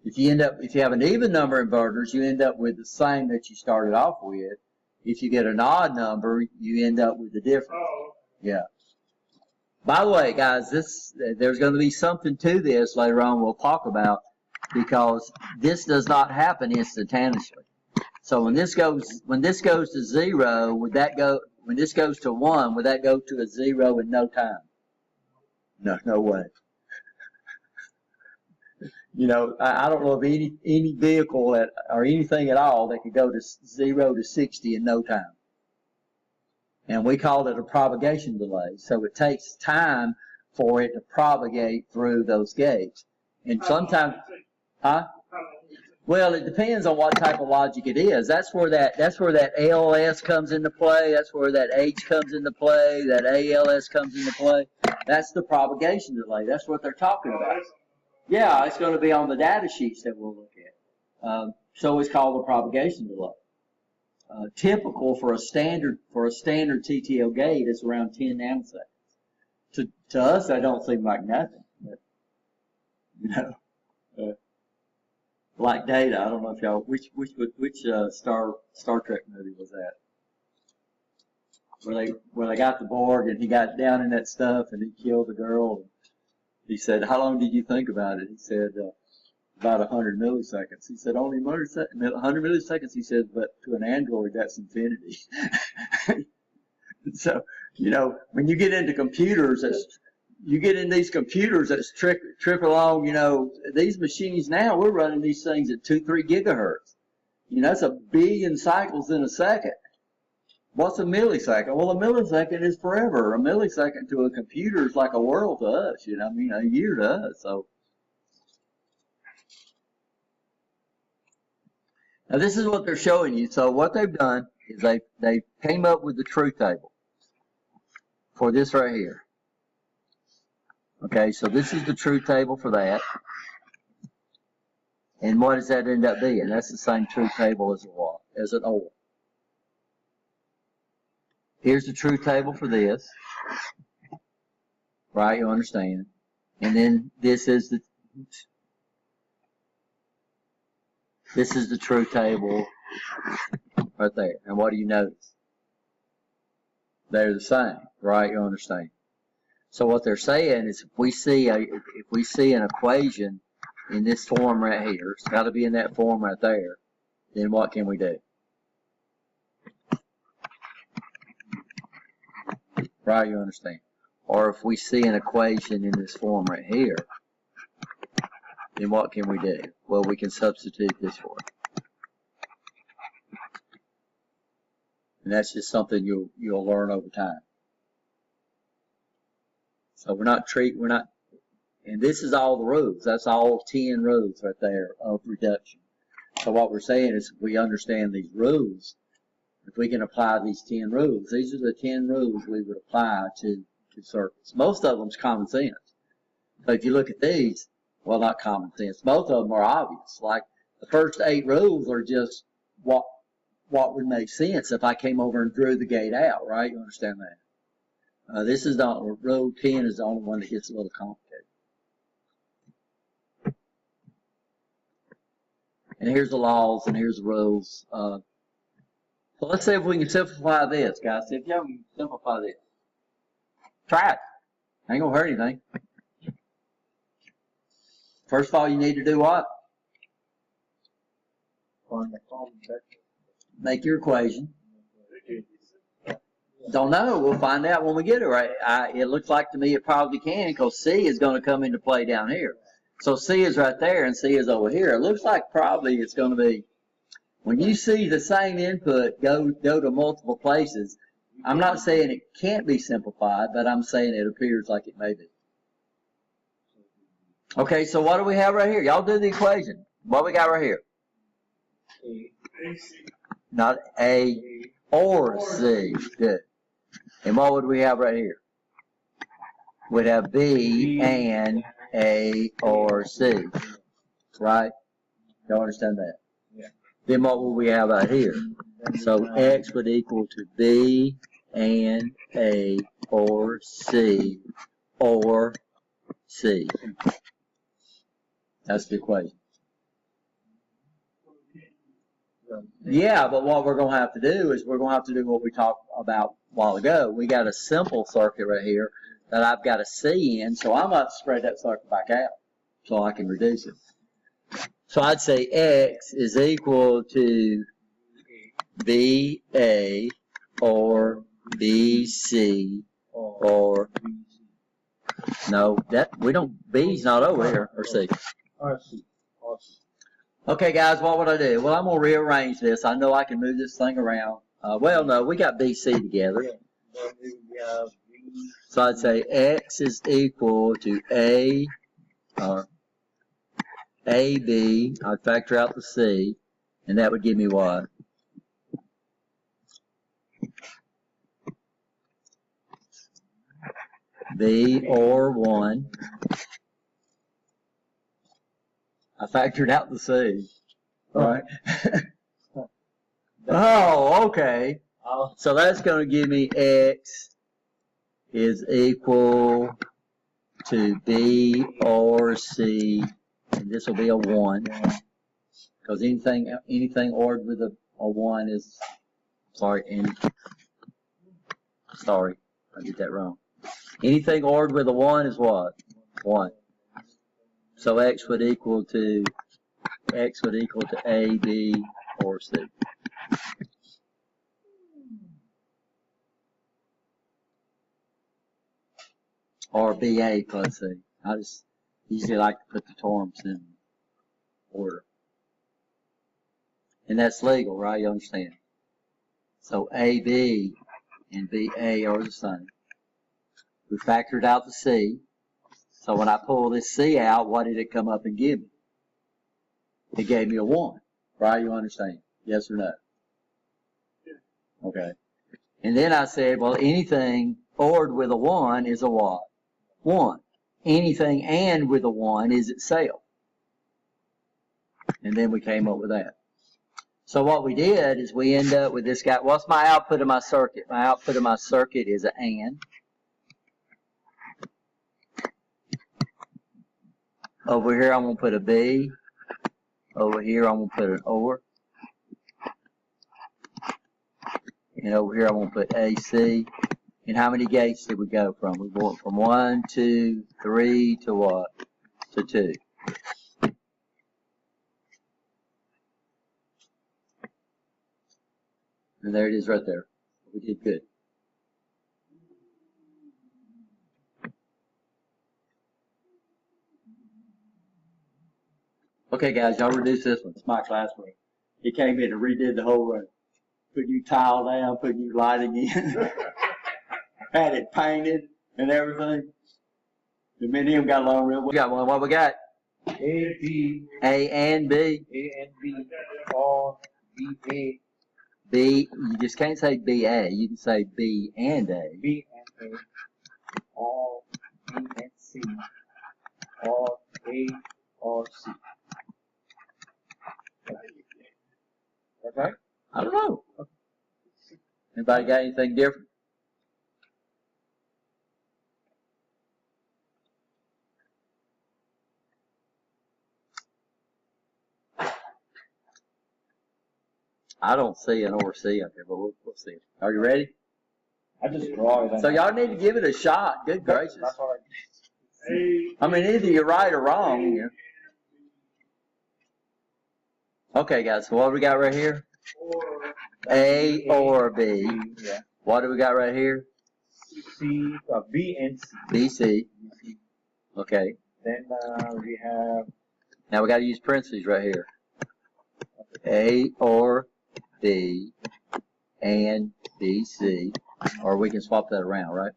S1: If you have an even number inverters, you end up with the same that you started off with. If you get an odd number, you end up with the difference. Yeah. By the way, guys, there's going to be something to this later on we'll talk about, because this does not happen instantaneously. So when this goes to 0, would that go? When this goes to 1, would that go to a 0 in no time? No way. You know, I don't know of any vehicle or anything at all that could go to 0 to 60 in no time. And we call it a propagation delay. So it takes time for it to propagate through those gates. And sometimes, well, it depends on what type of logic it is. That's where that ALS comes into play. That's where that H comes into play. That ALS comes into play. That's the propagation delay. That's what they're talking about. Yeah, it's going to be on the data sheets that we'll look at. So it's called the propagation delay. Typical for a standard TTL gate is around 10 nanoseconds. To us, that don't seem like nothing. But, you know, like data. I don't know if y'all which Star Trek movie was that? Where they got the Borg and he got down in that stuff and he killed the girl. He said, "How long did you think about it?" He said, "About 100 milliseconds." He said, "Only 100 milliseconds." He said, "But to an android, that's infinity." So, you know, when you get into computers, you get in these computers that's trip along. You know, these machines now, we're running these things at 2-3 gigahertz. You know, that's a billion cycles in a second. What's a millisecond? Well, a millisecond is forever. A millisecond to a computer is like a world to us, you know, I mean, a year to us. So now this is what they're showing you. So what they've done is they came up with the truth table for this right here. Okay, so this is the truth table for that. And what does that end up being? That's the same truth table as a what? As an OR. Here's the truth table for this, right? You understand? And then this is the truth table right there. And what do you notice? They're the same, right? You understand? So what they're saying is, if we see an equation in this form right here, it's got to be in that form right there. then what can we do? Right, you understand? Or if we see an equation in this form right here, then what can we do? Well, we can substitute this for it. And that's just something you'll learn over time. So we're not, and this is all the rules. That's all 10 rules right there of reduction. So what we're saying is if we understand these rules, if we can apply these 10 rules, these are the 10 rules we would apply to circuits. Most of them's common sense. So if you look at these, well, not common sense. Most of them are obvious. Like the first 8 rules are just what would make sense if I came over and drew the gate out, right? You understand that? This is rule 10 is the only one that gets a little complicated. And here's the laws and here's the rules. So let's see if we can simplify this, guys. See if y'all can simplify this. Try it. Ain't gonna hurt anything. First of all, you need to do what?
S2: Find the common factor.
S1: Make your equation. Don't know. We'll find out when we get it right. It looks like to me it probably can because C is going to come into play down here. So C is right there and C is over here. It looks like probably it's going to be, when you see the same input go to multiple places, I'm not saying it can't be simplified, but I'm saying it appears like it may be. Okay, so what do we have right here? Y'all do the equation. What we got right here? Not A or C. Good. And what would we have right here? We'd have B and A or C. Right? Y'all understand that?
S2: Yeah.
S1: Then what would we have out here? So X would equal to B and A or C or C. That's the equation. Yeah, but what we're going to have to do is we're going to have to do what we talked about a while ago. We got a simple circuit right here that I've got a C in, so I'm about to spread that circuit back out so I can reduce it. So I'd say X is equal to BA or BC or, no, B's not over here, or C. Okay, guys, what would I do? Well, I'm going to rearrange this. I know I can move this thing around. Well, no, we got BC together. So I'd say X is equal to AB. I'd factor out the C, and that would give me what? B or 1. I factored out the C, right? Oh, okay. So that's going to give me X is equal to B or C, and this will be a 1, because anything ordered with a 1 is, sorry, I did that wrong. Anything ordered with a 1 is what? 1. So X would equal to A, B, or C. Or BA plus C. I just usually like to put the terms in order. And that's legal, right? You understand? So AB and BA are the same. We factored out the C. So when I pull this C out, what did it come up and give me? It gave me a 1, right? You understand? Yes or no? Okay. And then I said, well, anything ORed with a 1 is a what? 1. Anything AND with a 1 is itself. And then we came up with that. So what we did is we end up with this guy. What's my output of my circuit? My output of my circuit is an AND. Over here, I'm going to put a B. Over here, I'm going to put an OR. And over here, I'm going to put AC. And how many gates did we go from? We went from 1, 2, 3 to what? To 2. And there it is right there. We did good. Okay, guys, y'all reduce this one. It's my class room. He came in and redid the whole room. Put new tile down, put new lighting in. Had it painted and everything. The me and him got along real well. We got one. What we got?
S2: A, B,
S1: A and B.
S2: A and B, or B, A,
S1: B, you just can't say BA. You can say B and A.
S2: B and A, or B and C, or A or C. That's right?
S1: I don't know. Anybody got anything different? I don't see an or C up here, but we'll see it. Are you ready?
S2: I just draw it.
S1: So y'all need to give it a shot. Good gracious.
S2: That's all right.
S1: I mean, either you're right or wrong. You know. Okay, guys. So what do we got right here? A or B.
S2: Yeah.
S1: What do we got right here?
S2: C, B and C.
S1: B, C. Okay.
S2: Then we have
S1: Now we got to use parentheses right here. A or B and B, C. Or we can swap that around, right?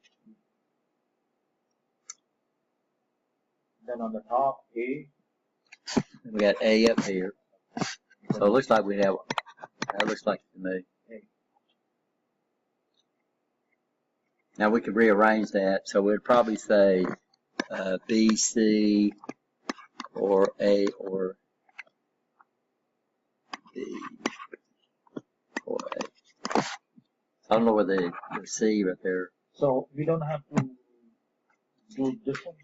S2: then on the top A.
S1: We got A up here. So it looks like we have, that looks like it to me. Now we could rearrange that. So we'd probably say B, C, or A or B or A. I don't know where the C right there.
S2: So we don't have to do this one.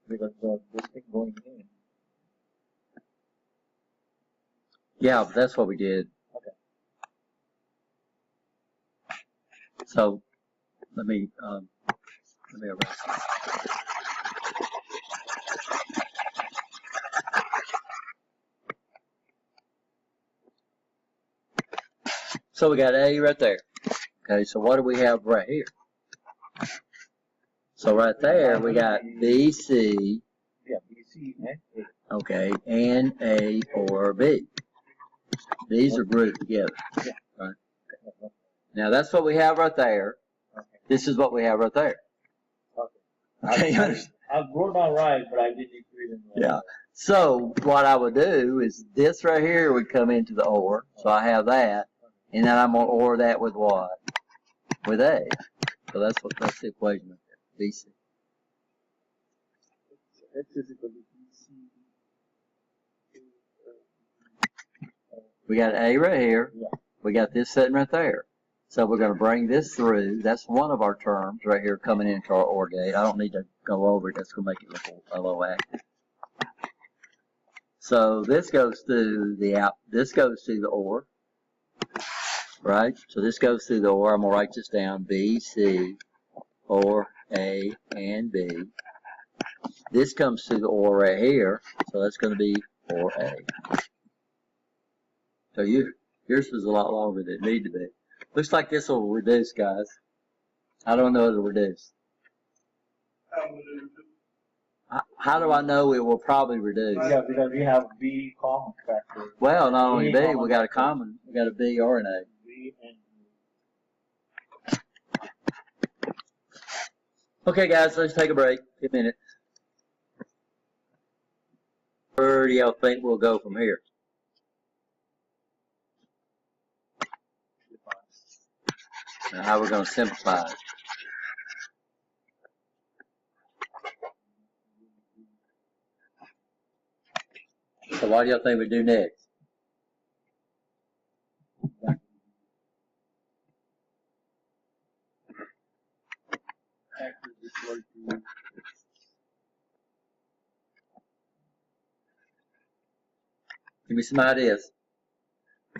S2: Because this thing going in.
S1: Yeah, that's what we did.
S2: Okay.
S1: So let me erase this. So we got A right there. Okay, so what do we have right here? So right there we got B, C,
S2: Yeah, B, C, and A.
S1: okay, and A or B. These are grouped together.
S2: Yeah.
S1: Right? Now that's what we have right there.
S2: Okay.
S1: This is what we have right there.
S2: Okay.
S1: Okay.
S2: I've wrote down right, but I didn't include it.
S1: Yeah. So what I would do is this right here would come into the OR. So I have that. And then I'm going to OR that with what? With A. So that's the equation right there. BC.
S2: X is equal to B, C.
S1: We got A right here.
S2: Yeah.
S1: We got this sitting right there. So we're going to bring this through. That's one of our terms right here coming into our OR gate. I don't need to go over it. That's going to make it look a little active. So this goes through this goes through the OR. Right? So this goes through the OR. I'm going to write this down. B, C, OR, A, and B. This comes through the OR right here. So that's going to be OR A. So yours was a lot longer than it needed to be. Looks like this will reduce, guys. I don't know if it'll reduce. How do I know it will probably reduce?
S2: Yeah, because we have B common factor.
S1: Well, not only
S2: B
S1: B, we got a B or an A.
S2: B and
S1: Okay, guys, let's take a break. A minute. Where do y'all think we'll go from here? And how we're going to simplify it. So what do y'all think we do next?
S2: X is equal to
S1: Give me some ideas.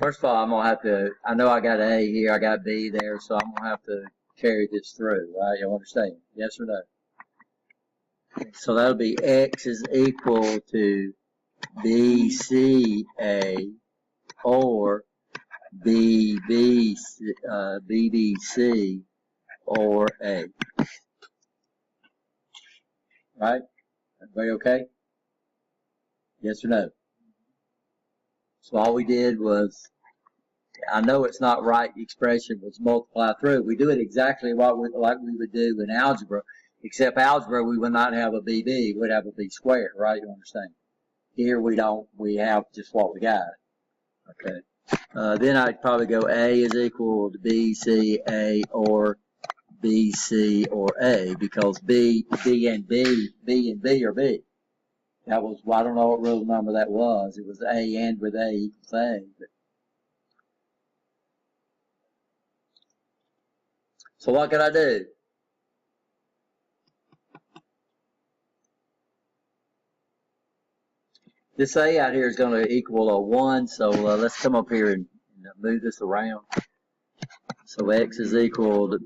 S1: First of all, I'm going to have to, I know I got A here, I got B there, so I'm going to have to carry this through, right? You understand? Yes or no? So that'll be X is equal to BCA or BBC or A. Right? Everybody okay? Yes or no? So all we did was, I know it's not right, the expression was multiply through. We do it exactly like we would do in algebra, except algebra we would not have a BB, we'd have a B squared, right? You understand? Here we don't, we have just what we got. Okay. Then I'd probably go A is equal to B, C, A, or B, C, or A, because B and B are B. That was, well, I don't know what rule number that was. It was A and with A equals A. But. So what could I do? This A out here is going to equal a 1, so let's come up here and move this around. So X is equal to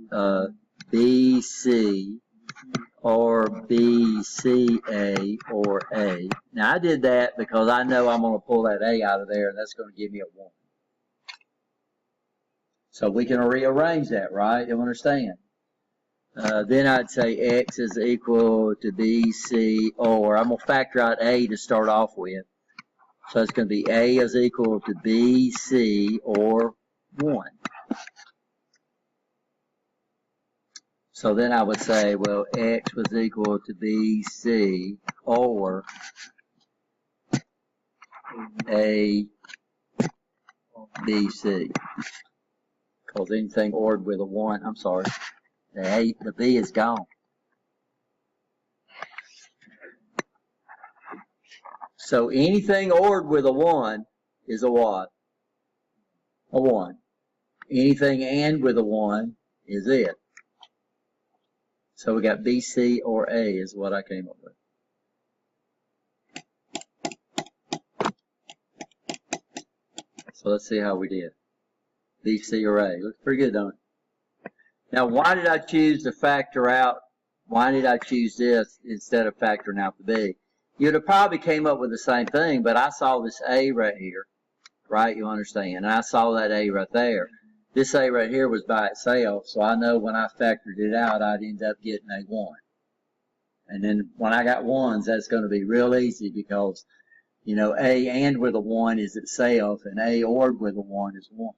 S1: BC or BCA or A. Now I did that because I know I'm going to pull that A out of there, and that's going to give me a 1. So we can rearrange that, right? You understand? Then I'd say X is equal to BC, or I'm going to factor out A to start off with. So it's going to be A is equal to BC or 1. So then I would say, well, X was equal to BC or A BC. Because anything ORed with a 1, I'm sorry, the B is gone. So anything ORed with a 1 is a what? A 1. Anything AND with a 1 is it. So we got BC or A is what I came up with. So let's see how we did. BC or A. Looks pretty good, don't it? Now, why did I choose to factor out? Why did I choose this instead of factoring out the B? You'd have probably came up with the same thing, but I saw this A right here, right? You understand? And I saw that A right there. This A right here was by itself, so I know when I factored it out, I'd end up getting a 1. And then when I got 1s, that's going to be real easy because, you know, A and with a 1 is itself, and A or with a 1 is 1.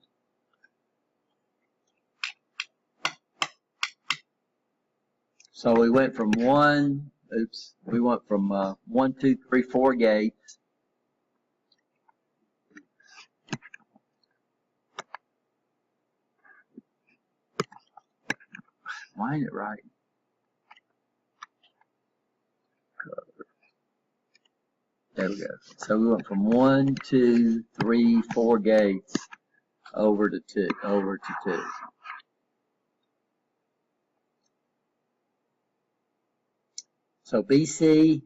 S1: So we went from 1, we went from 1, 2, 3, 4 gates. Why ain't it right? There we go. So we went from 1, 2, 3, 4 gates over to 2. So BC,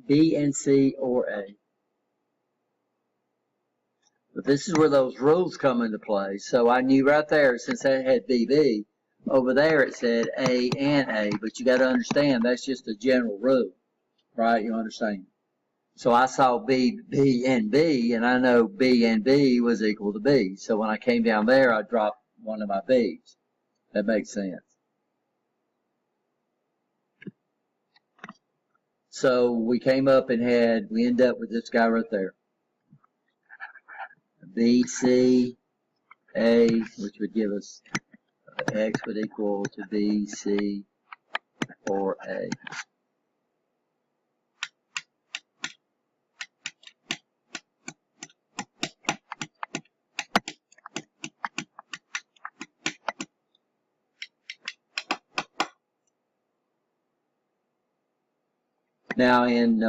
S1: B and C or A. But this is where those rules come into play. So I knew right there, since that had BB, over there it said A and A. But you got to understand, that's just a general rule, right? You understand? So I saw B, and B, and I know B and B was equal to B. So when I came down there, I dropped one of my B's. That makes sense. So we came up and we end up with this guy right there. B, C, A, which would give us X would equal to B, C, or A. Now in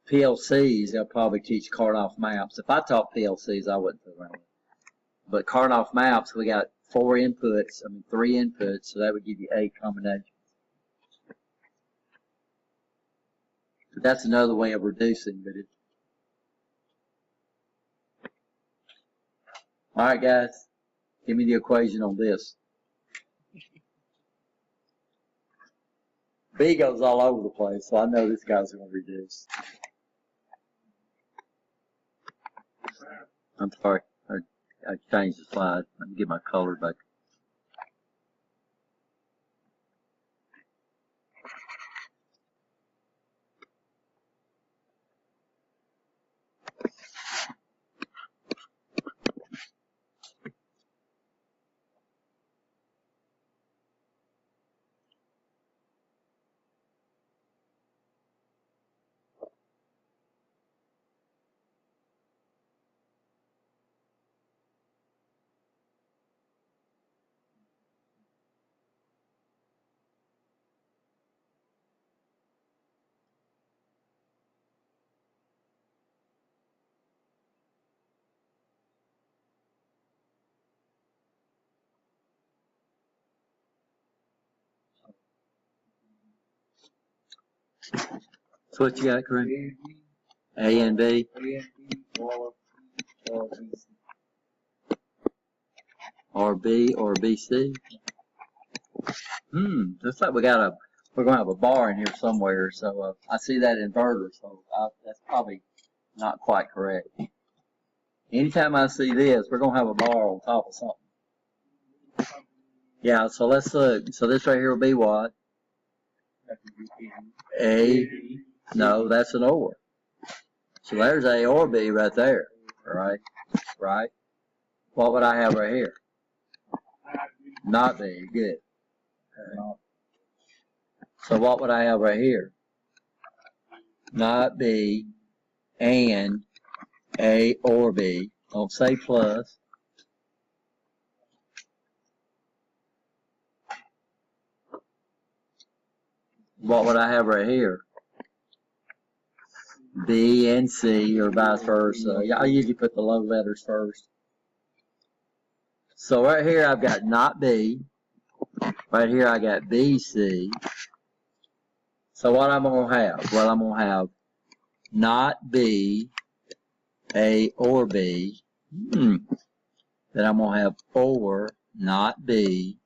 S1: PLCs, they'll probably teach Karnoff maps. If I taught PLCs, I wouldn't put around it. But Karnoff maps, we got 3 inputs, so that would give you 8 combinations. But that's another way of reducing, but all right, guys, give me the equation on this. B goes all over the place, so I know this guy's going to reduce. I'm sorry, I changed the slide. Let me get my color back. So what you got, Kareem? A and B? Or B or BC? Looks like we're gonna have a bar in here somewhere, so I see that inverter, so that's probably not quite correct. Anytime I see this, we're gonna have a bar on top of something. Yeah, so let's look. So this right here will be what? A, no, that's an OR. So there's A or B right there, right? Right? What would I have right here? Not B, good. Okay. So what would I have right here? Not B and A or B. Don't say plus. What would I have right here? B and C or vice versa. I usually put the low letters first. So right here I've got not B. Right here I got BC. So what I'm going to have? Well, I'm going to have not B, A or B. Then I'm going to have or not B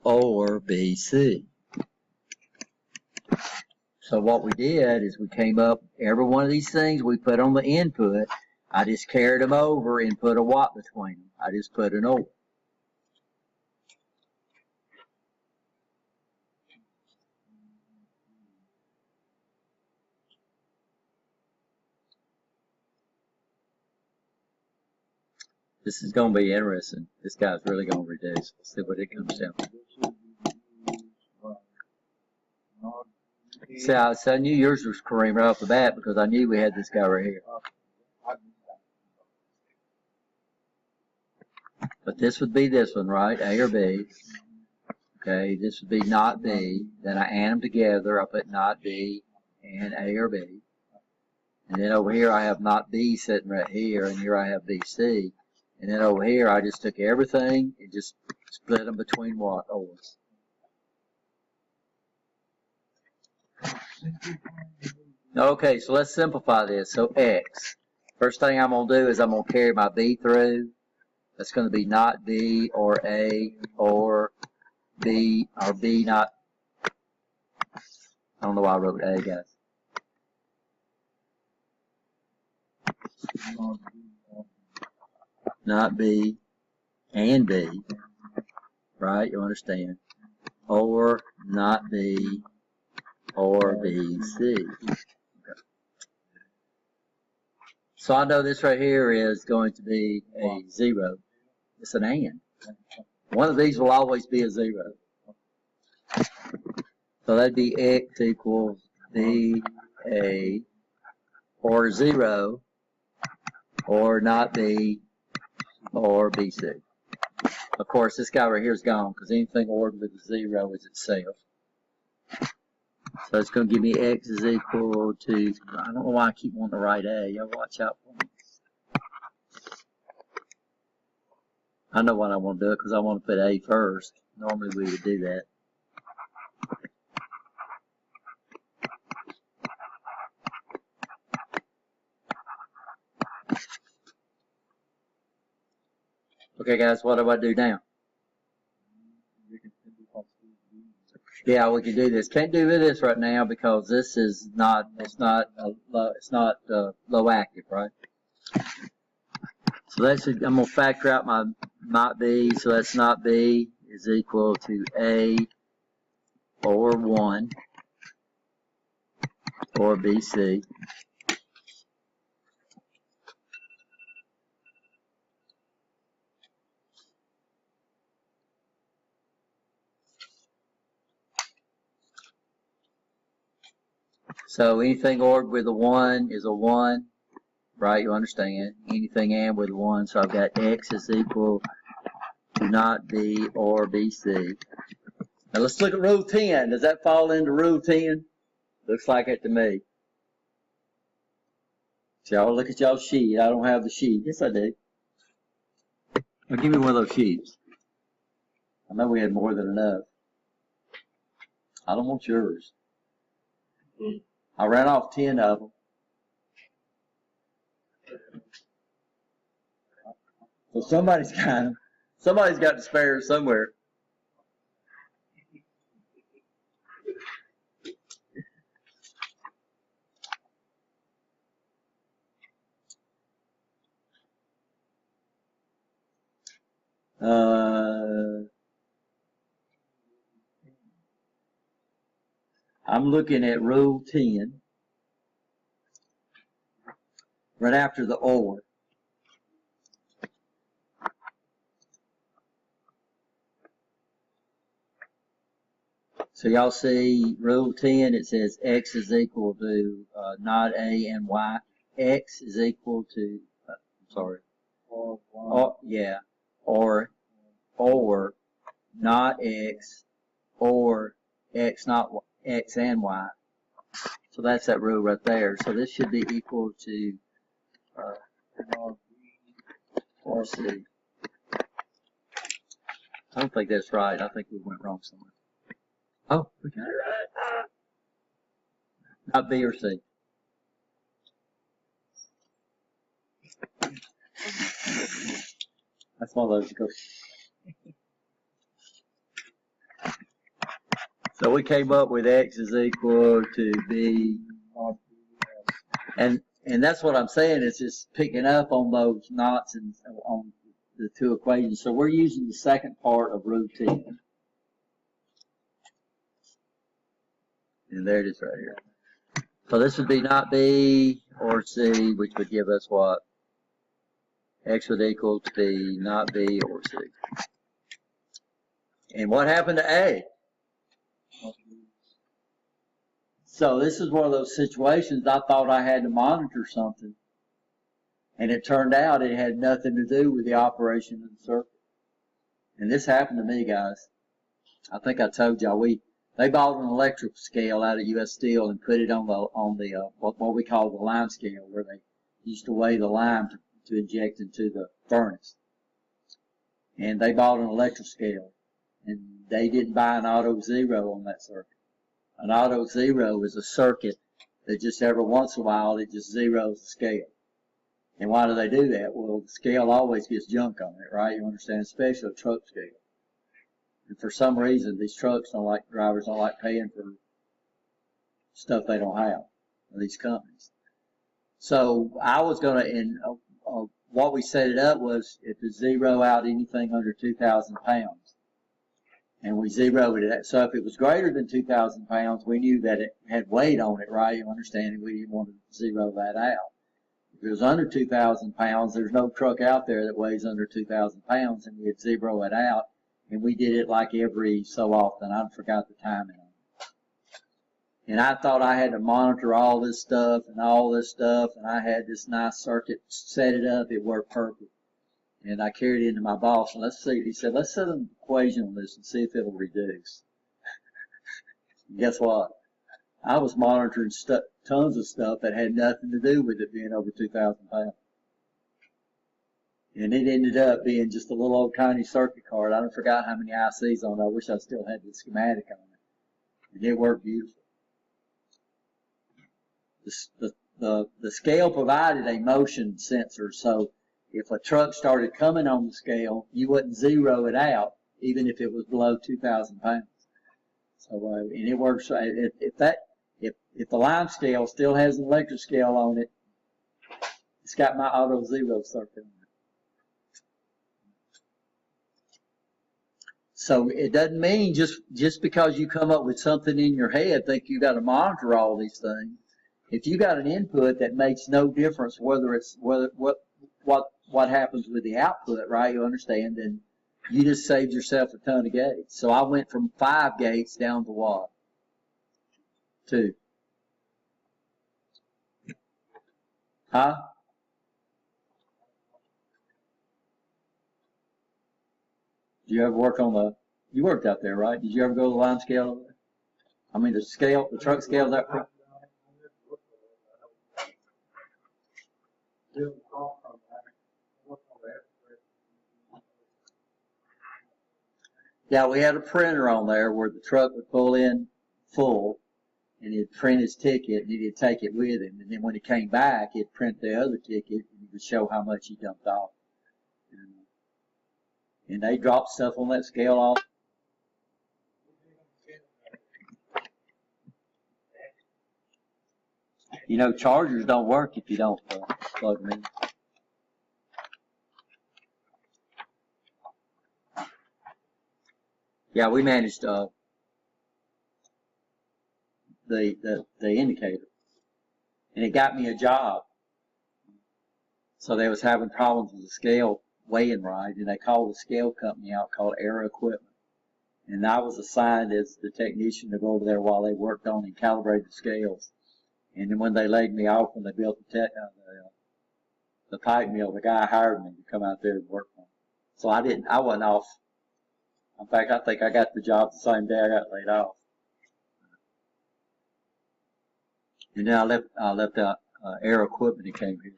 S1: or BC. So what we did is we came up, every one of these things we put on the input, I just carried them over and put a what between them. I just put an or. This is going to be interesting. This guy's really going to reduce. Let's see what it comes down to. See, I knew yours was Kareem right off the bat because I knew we had this guy right here. But this would be this one, right? A or B. Okay, this would be not B. Then I add them together. I put not B and A or B. And then over here I have not B sitting right here, and here I have BC. And then over here I just took everything and just split them between what? O's. Okay, so let's simplify this. So X. First thing I'm going to do is I'm going to carry my B through. That's going to be not B or A or B or B not. I don't know why I wrote A, guys. Not B and B, right? You understand? Or not B or B, C. Okay. So I know this right here is going to be a 0. It's an and. One of these will always be a 0. So that'd be X equals B, A, or 0, or not B, or BC. Of course, this guy right here is gone because anything ordered with a 0 is itself. So it's going to give me X is equal to, I don't know why I keep wanting to write A. Y'all watch out for me. I know what I want to do because I want to put A first. Normally we would do that. Okay guys, what do I do now? Yeah, we can do this. Can't do this right now because this is not, it's not low active, right? So that should, I'm gonna factor out my not B, so that's not B is equal to A or 1 or BC. So anything OR with a 1 is a 1, right? You understand. Anything AND with a 1, so I've got X is equal to not B or BC. Now let's look at Rule 10. Does that fall into Rule 10? Looks like it to me. So y'all look at y'all's sheet. I don't have the sheet. Yes, I do. Well, give me one of those sheets. I know we had more than enough. I don't want yours. I ran off 10 of them. So somebody's got to spare somewhere. I'm looking at Rule 10, right after the OR. So y'all see Rule 10, it says X is equal to not A and Y. X is equal to, yeah, or not X, or X not Y, X and Y. So that's that rule right there. So this should be equal to or C. I don't think that's right. I think we went wrong somewhere. Oh, we got it right. Not B or C. That's one of those that goes. So we came up with X is equal to B, and that's what I'm saying. It's just picking up on those knots and on the two equations. So we're using the second part of Rule 10. And there it is right here. So this would be not B or C, which would give us what? X would equal to be not B or C. And what happened to A? So this is one of those situations I thought I had to monitor something. And it turned out it had nothing to do with the operation of the circuit. And this happened to me, guys. I think I told y'all they bought an electrical scale out of U.S. Steel and put it on the what we call the lime scale, where they used to weigh the lime to inject into the furnace. And they bought an electrical scale, and they didn't buy an auto zero on that circuit. An auto zero is a circuit that just every once in a while it just zeroes the scale. And why do they do that? Well, the scale always gets junk on it, right? You understand, especially a truck scale. And for some reason, these drivers don't like paying for stuff they don't have, these companies. So I was going to, and what we set it up was to zero out anything under 2,000 pounds. And we zeroed it out. So if it was greater than 2,000 pounds, we knew that it had weight on it, right? You understand? We didn't want to zero that out. If it was under 2,000 pounds, there's no truck out there that weighs under 2,000 pounds, and we'd zero it out. And we did it like every so often. I forgot the timing on it. And I thought I had to monitor all this stuff, and I had this nice circuit, set it up, it worked perfect. And I carried it into my boss, and he said, let's set an equation on this and see if it'll reduce. Guess what? I was monitoring tons of stuff that had nothing to do with it being over 2,000 pounds. And it ended up being just a little old tiny circuit card. I forgot how many ICs on it. I wish I still had the schematic on it. And it worked beautiful. The scale provided a motion sensor, so if a truck started coming on the scale, you wouldn't zero it out, even if it was below 2,000 pounds. So, and it works, if the line scale still has an electric scale on it, it's got my auto zero circuit on it. So it doesn't mean just because you come up with something in your head, think you got to monitor all these things. If you got an input that makes no difference what happens with the output, right? You understand, then you just saved yourself a ton of gates. So I went from 5 gates down to what? 2. Huh? Did you ever work on you worked out there, right? Did you ever go to the line scale over there? I mean, the truck scale, that. Yeah, we had a printer on there where the truck would pull in full, and he'd print his ticket, and he'd take it with him. And then when he came back, he'd print the other ticket, and he would show how much he dumped off. And they dropped stuff on that scale off. You know, chargers don't work if you don't plug them in. Yeah, we managed the indicator, and it got me a job. So they was having problems with the scale weighing right, and they called the scale company out called Aero Equipment. And I was assigned as the technician to go over there while they worked on and calibrated the scales. And then when they laid me off, when they built the pipe mill, the guy hired me to come out there and work on it. So I wasn't off. In fact, I think I got the job the same day I got laid off. And then I left out Aero Equipment and came here.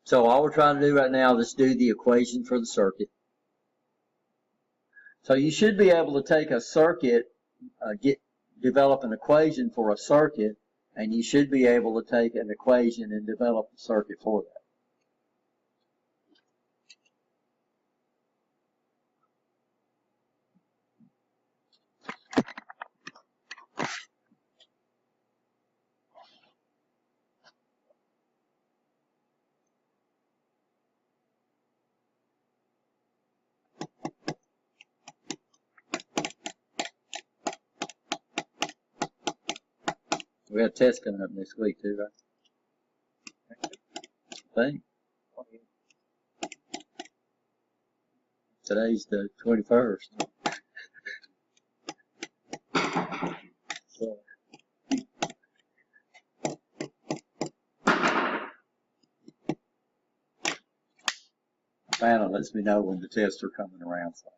S1: So all we're trying to do right now is do the equation for the circuit. So you should be able to take a circuit, develop an equation for a circuit, and you should be able to take an equation and develop a circuit for that. We got a test coming up next week too, right? I think. Today's the 21st. So. Santa lets me know when the tests are coming around. So.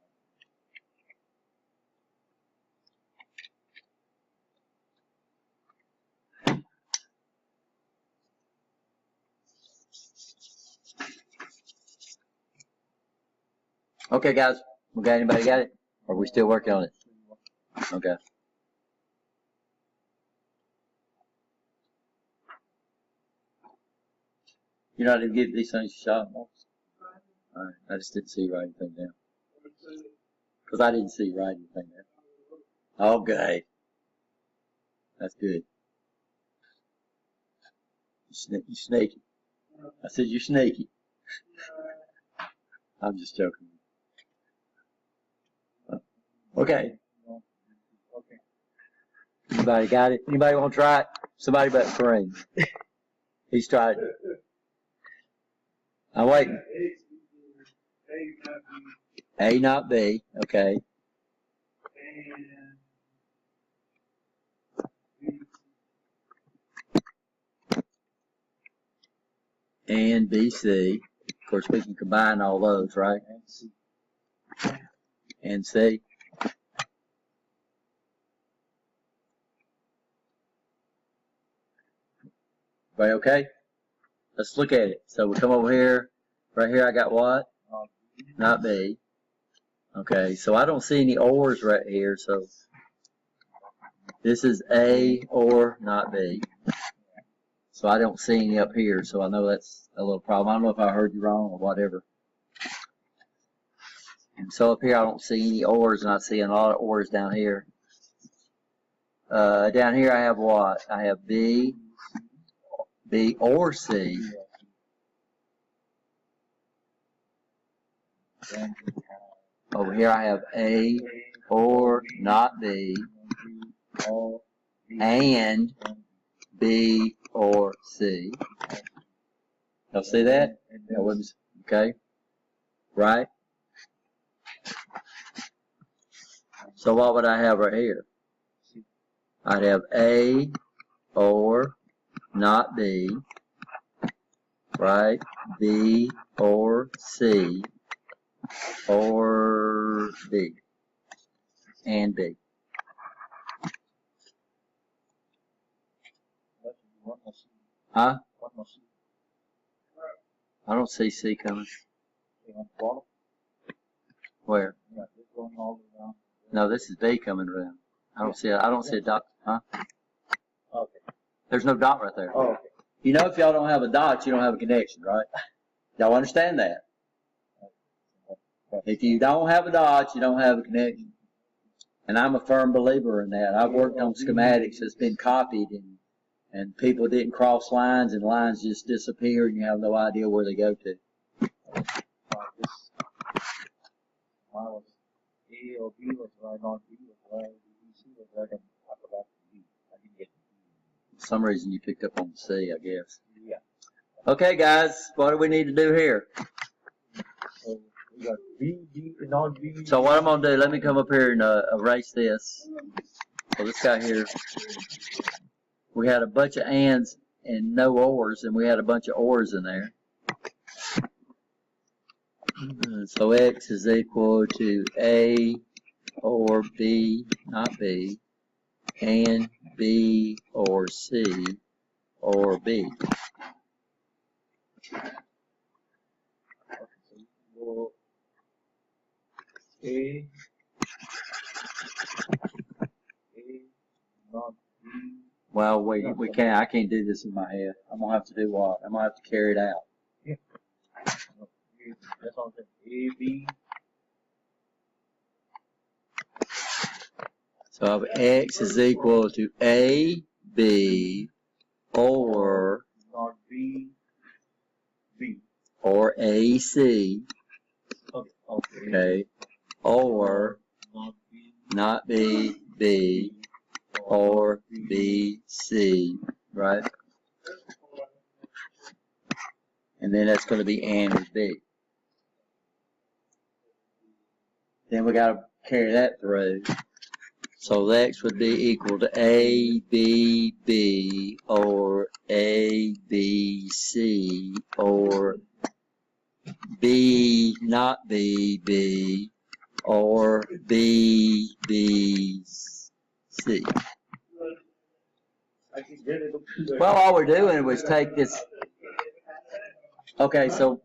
S1: Okay, guys. Anybody got it? Or are we still working on it? Okay. You're not even giving these things a shot, Marcus? Alright, I just didn't see you write anything down. Because I didn't see you write anything down. Okay. That's good. You sneaky. I said you're sneaky. I'm just joking. Okay. Anybody got it? Anybody want to try it? Somebody but Kareem. He's tried it. I'm waiting. A, not B. Okay. And B, C. Of course, we can combine all those, right? And C. Right, okay? Let's look at it. So we come over here. Right here I got what? Not B. Okay, so I don't see any ors right here, so this is A or not B. So I don't see any up here, so I know that's a little problem. I don't know if I heard you wrong or whatever. And so up here I don't see any ors, and I see a lot of ors down here. Down here I have what? I have B or C. Over here I have A or not B, and B or C. Y'all see that? Okay. Right? So what would I have right here? I'd have A or not B, right? B or C, or B, and B. Huh? I don't see C coming. Where? No, this is B coming around. I don't see a dot. Huh?
S2: Okay.
S1: There's no dot right there.
S2: Oh, okay.
S1: You know, if y'all don't have a dot, you don't have a connection, right? Y'all understand that? If you don't have a dot, you don't have a connection. And I'm a firm believer in that. I've worked on schematics that's been copied, and people didn't cross lines, and lines just disappear, and you have no idea where they go to.
S2: Mine was A or B was right, not B was right, C was right, and I forgot B. I didn't get B.
S1: For some reason you picked up on C, I guess.
S2: Yeah.
S1: Okay, guys, what do we need to do here?
S2: So we got B, B, not B.
S1: So what I'm going to do, let me come up here and erase this. So this guy here, we had a bunch of ands and no ors, and we had a bunch of ors in there. So X is equal to A or B, not B, and B or C or B.
S2: So A, not B.
S1: Well, we can't. I can't do this in my head. I'm gonna have to do what? I'm gonna have to carry it out.
S2: Yeah. That's all I'm saying. A, B.
S1: So if X is equal to A, B, or
S2: Not B, B.
S1: or A, C,
S2: Okay. Okay.
S1: okay, or
S2: Not B,
S1: not B, B, or B, C, right? And then that's going to be and with B. Then we got to carry that through. So X would be equal to A, B, B, or A, B, C, or B, not B, B, or B, B, C.
S2: I can get it.
S1: Well, all we're doing was take this. Okay, so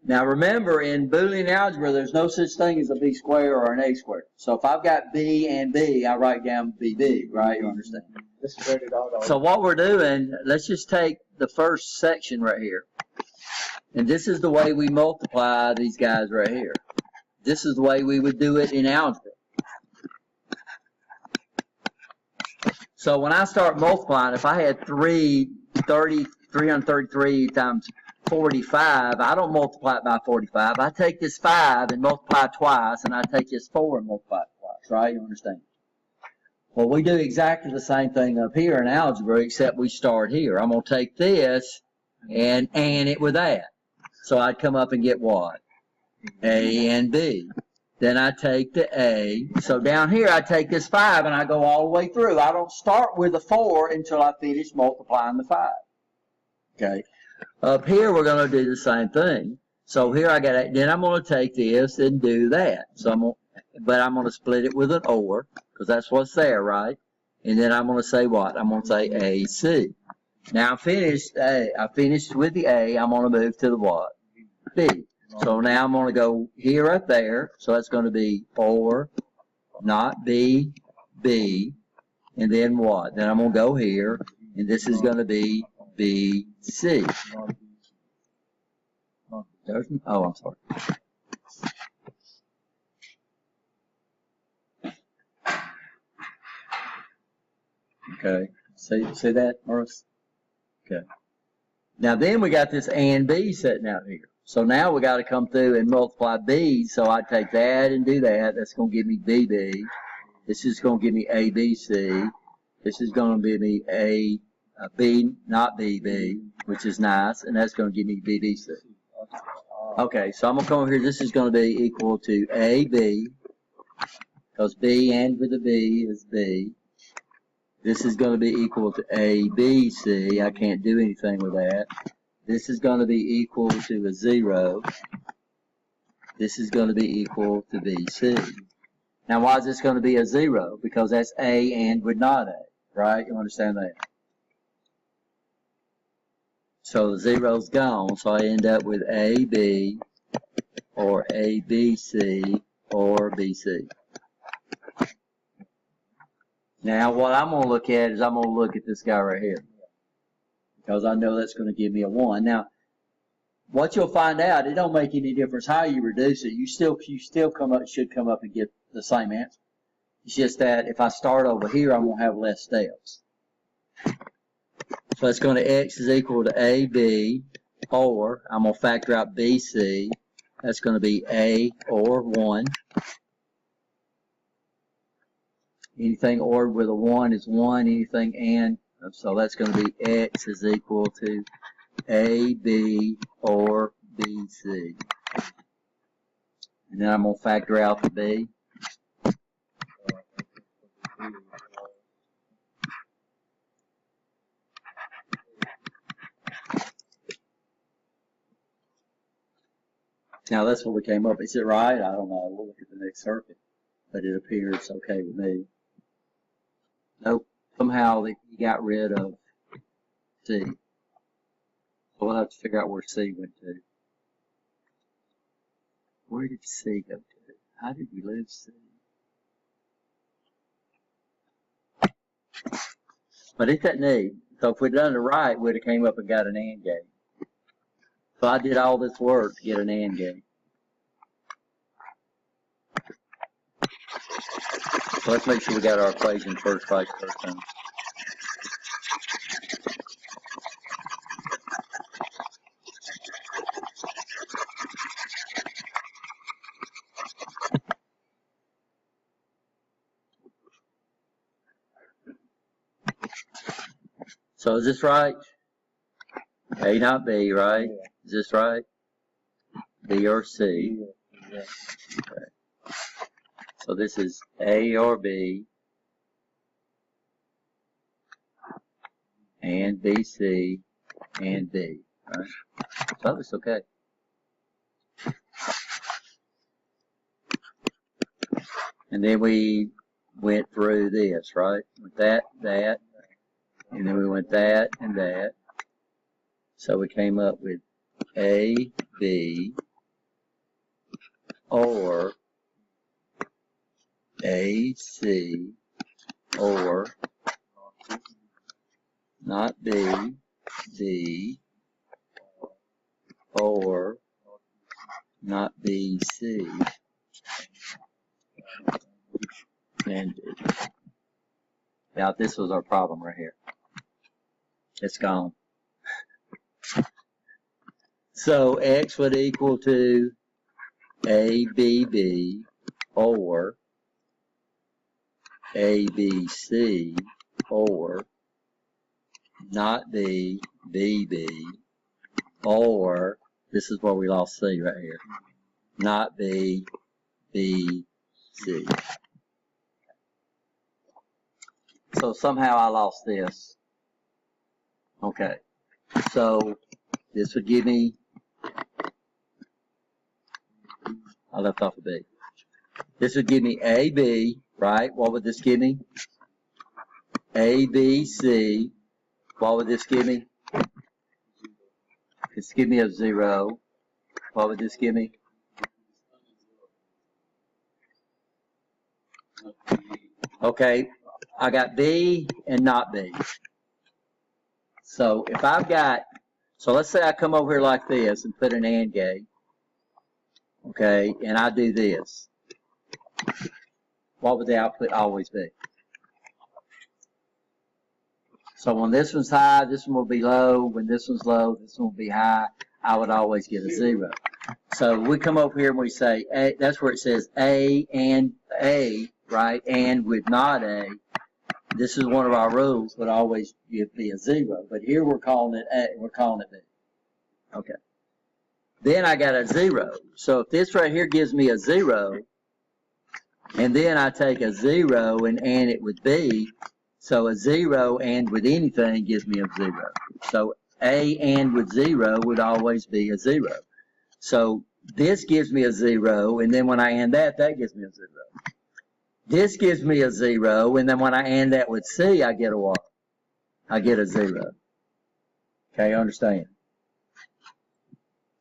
S1: now remember, in Boolean algebra, there's no such thing as a B squared or an A squared. So if I've got B and B, I write down BB, right? You understand?
S2: Just spread it out.
S1: So what we're doing, let's just take the first section right here. And this is the way we multiply these guys right here. This is the way we would do it in algebra. So when I start multiplying, if I had 333 times 45, I don't multiply it by 45. I take this 5 and multiply it twice, and I take this 4 and multiply it twice, right? You understand? Well, we do exactly the same thing up here in algebra, except we start here. I'm going to take this and it with that. So I'd come up and get what? A and B. Then I take the A. So down here I take this 5 and I go all the way through. I don't start with the 4 until I finish multiplying the 5. Okay. Up here we're going to do the same thing. So here I got it. Then I'm going to take this and do that. So I'm going to split it with an OR because that's what's there, right? And then I'm going to say what? I'm going to say AC. Now I'm finished. I finished with the A. I'm going to move to the what? B. So now I'm going to go here right there. So that's going to be OR, not B, B, and then what? Then I'm going to go here, and this is going to be BC.
S2: Not BC. Not
S1: There's, oh, I'm sorry. Okay. See that, Morris? Okay. Now then we got this A and B sitting out here. So now we got to come through and multiply B. So I take that and do that. That's going to give me BB. This is going to give me ABC. This is going to give me B, not BB, which is nice. And that's going to give me BBC. Okay, so I'm going to come over here. This is going to be equal to AB, because B and with a B is B. This is going to be equal to ABC. I can't do anything with that. This is going to be equal to a 0. This is going to be equal to BC. Now, why is this going to be a 0? Because that's A and with not A, right? You understand that? So the 0's gone, so I end up with AB or ABC or BC. Now, what I'm going to look at is I'm going to look at this guy right here, because I know that's going to give me a 1. Now, what you'll find out, it don't make any difference how you reduce it. You still should come up and get the same answer. It's just that if I start over here, I'm going to have less steps. So that's going to X is equal to AB, or I'm going to factor out BC. That's going to be A or 1. Anything ORed with a 1 is 1. Anything and, so that's going to be X is equal to AB or BC. And then I'm going to factor out the B. Now that's what we came up. Is it right? I don't know. We'll look at the next circuit. But it appears okay with me. Nope. Somehow he got rid of C. So we'll have to figure out where C went to. Where did C go to? How did we lose C? But ain't that neat? So if we'd done it right, we'd have came up and got an AND gate. So I did all this work to get an AND gate. So let's make sure we got our equation first place first time. So is this right? A not B, right?
S2: Yeah.
S1: Is this right? B or C?
S2: Yeah.
S1: Okay. So this is A or B and BC and D. Right? So that looks okay. And then we went through this, right? With that, and then we went that and that. So we came up with A, B, or A, C, or not B, D, or not B, C, and D. Now this was our problem right here. It's gone. So X would equal to ABB or ABC or not B, BB, or, this is where we lost C right here, not B, B, C. So somehow I lost this. Okay, so this would give me, I left off a B. This would give me AB, right? What would this give me? ABC. What would this give me? This give me a 0. What would this give me? Okay, I got B and not B. So if I've got, so let's say I come over here like this and put an AND gate, okay, and I do this. What would the output always be? So when this one's high, this one will be low. When this one's low, this one will be high. I would always get a 0. So we come over here and we say, A, that's where it says A and A, right? And with not A. This is one of our rules, would always be a 0. But here we're calling it A, we're calling it B. Okay. Then I got a 0. So if this right here gives me a 0, and then I take a 0 and AND it with B, so a 0 AND with anything gives me a 0. So A AND with 0 would always be a 0. So this gives me a 0, and then when I AND that, that gives me a 0. This gives me a 0, and then when I AND that with C, I get a what? I get a 0. Okay, understand?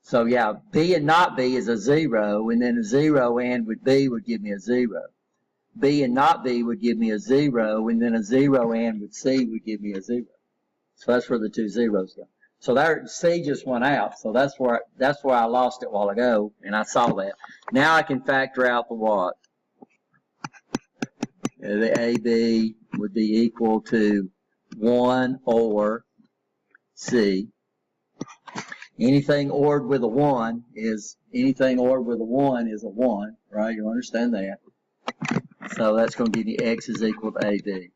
S1: So yeah, B and not B is a 0, and then a 0 AND with B would give me a 0. B and not B would give me a 0, and then a 0 AND with C would give me a 0. So that's where the two zeros go. So there, C just went out. So that's where I lost it a while ago, and I saw that. Now I can factor out the what? The AB would be equal to 1 or C. Anything ORed with a 1 is a 1, right? You understand that. So that's going to give you X is equal to AB.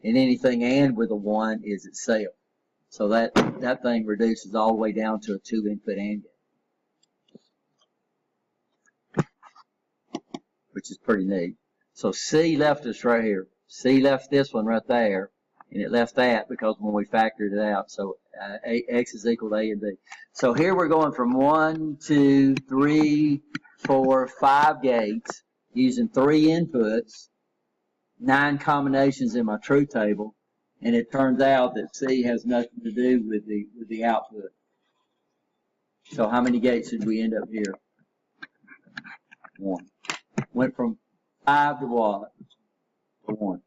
S1: And anything AND with a 1 is itself. So that thing reduces all the way down to a 2-input AND gate, which is pretty neat. So C left us right here. C left this one right there, and it left that because when we factored it out. So X is equal to A and B. So here we're going from 1, 2, 3, 4, 5 gates using 3 inputs, 9 combinations in my truth table, and it turns out that C has nothing to do with the output. So how many gates did we end up here? 1. Went from 5 to what? To 1.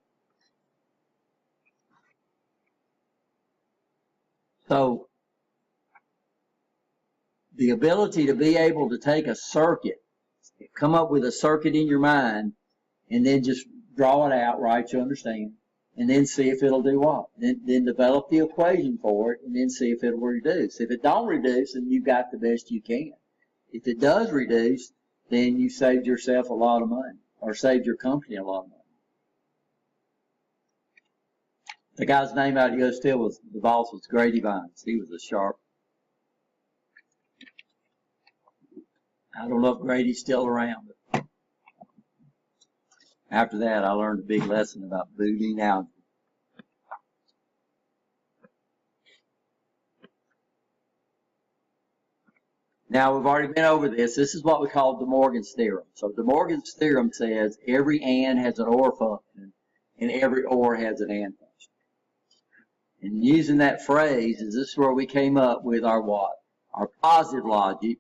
S1: So the ability to be able to take a circuit, come up with a circuit in your mind, and then just draw it out, right? You understand? And then see if it'll do what? Then develop the equation for it, and then see if it'll reduce. If it don't reduce, then you've got the best you can. If it does reduce, then you saved yourself a lot of money, or saved your company a lot of money. The guy's name out at Yost Hill was, the boss was Grady Vines. He was a sharp. I don't know if Grady's still around, but after that, I learned a big lesson about Boolean algebra. Now, we've already been over this. This is what we call De Morgan's theorem. So De Morgan's theorem says every AND has an OR function, and every OR has an AND function. And using that phrase, is this where we came up with our what? Our positive logic.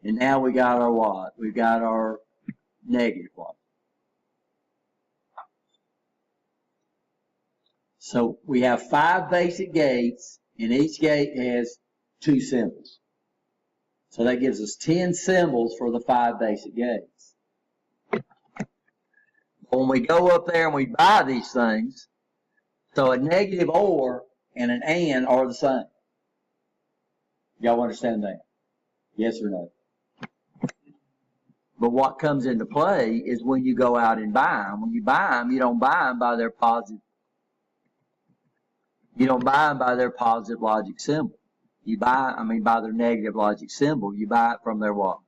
S1: And now we got our what? We've got our negative logic. So we have 5 basic gates, and each gate has 2 symbols. So that gives us 10 symbols for the 5 basic gates. When we go up there and we buy these things, so a negative OR and an AND are the same. Y'all understand that? Yes or no? But what comes into play is when you go out and buy them. When you buy them, you don't buy them by their positive. You don't buy them by their positive logic symbol. You buy, by their negative logic symbol. You buy it from their what?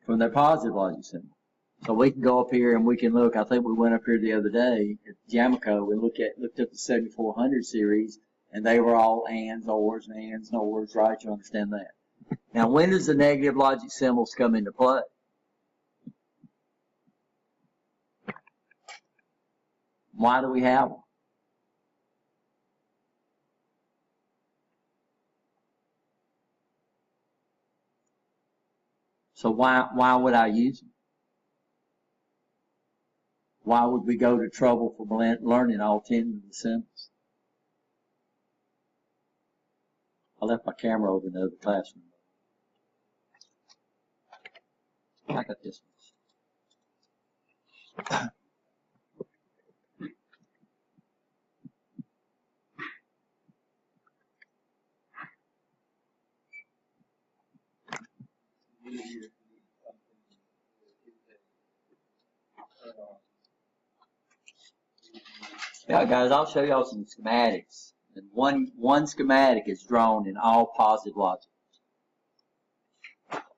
S1: From their positive logic symbol. So we can go up here and we can look. I think we went up here the other day at Jamico. We looked up the 7400 series, and they were all ANDs, ORs, and ANDs, and ORs, right? You understand that? Now, when does the negative logic symbols come into play? Why do we have them? So why would I use them? Why would we go to trouble for learning all 10 of the symbols? I left my camera over in the other classroom. I got this one. Yeah, guys, I'll show y'all some schematics. And one schematic is drawn in all positive logic.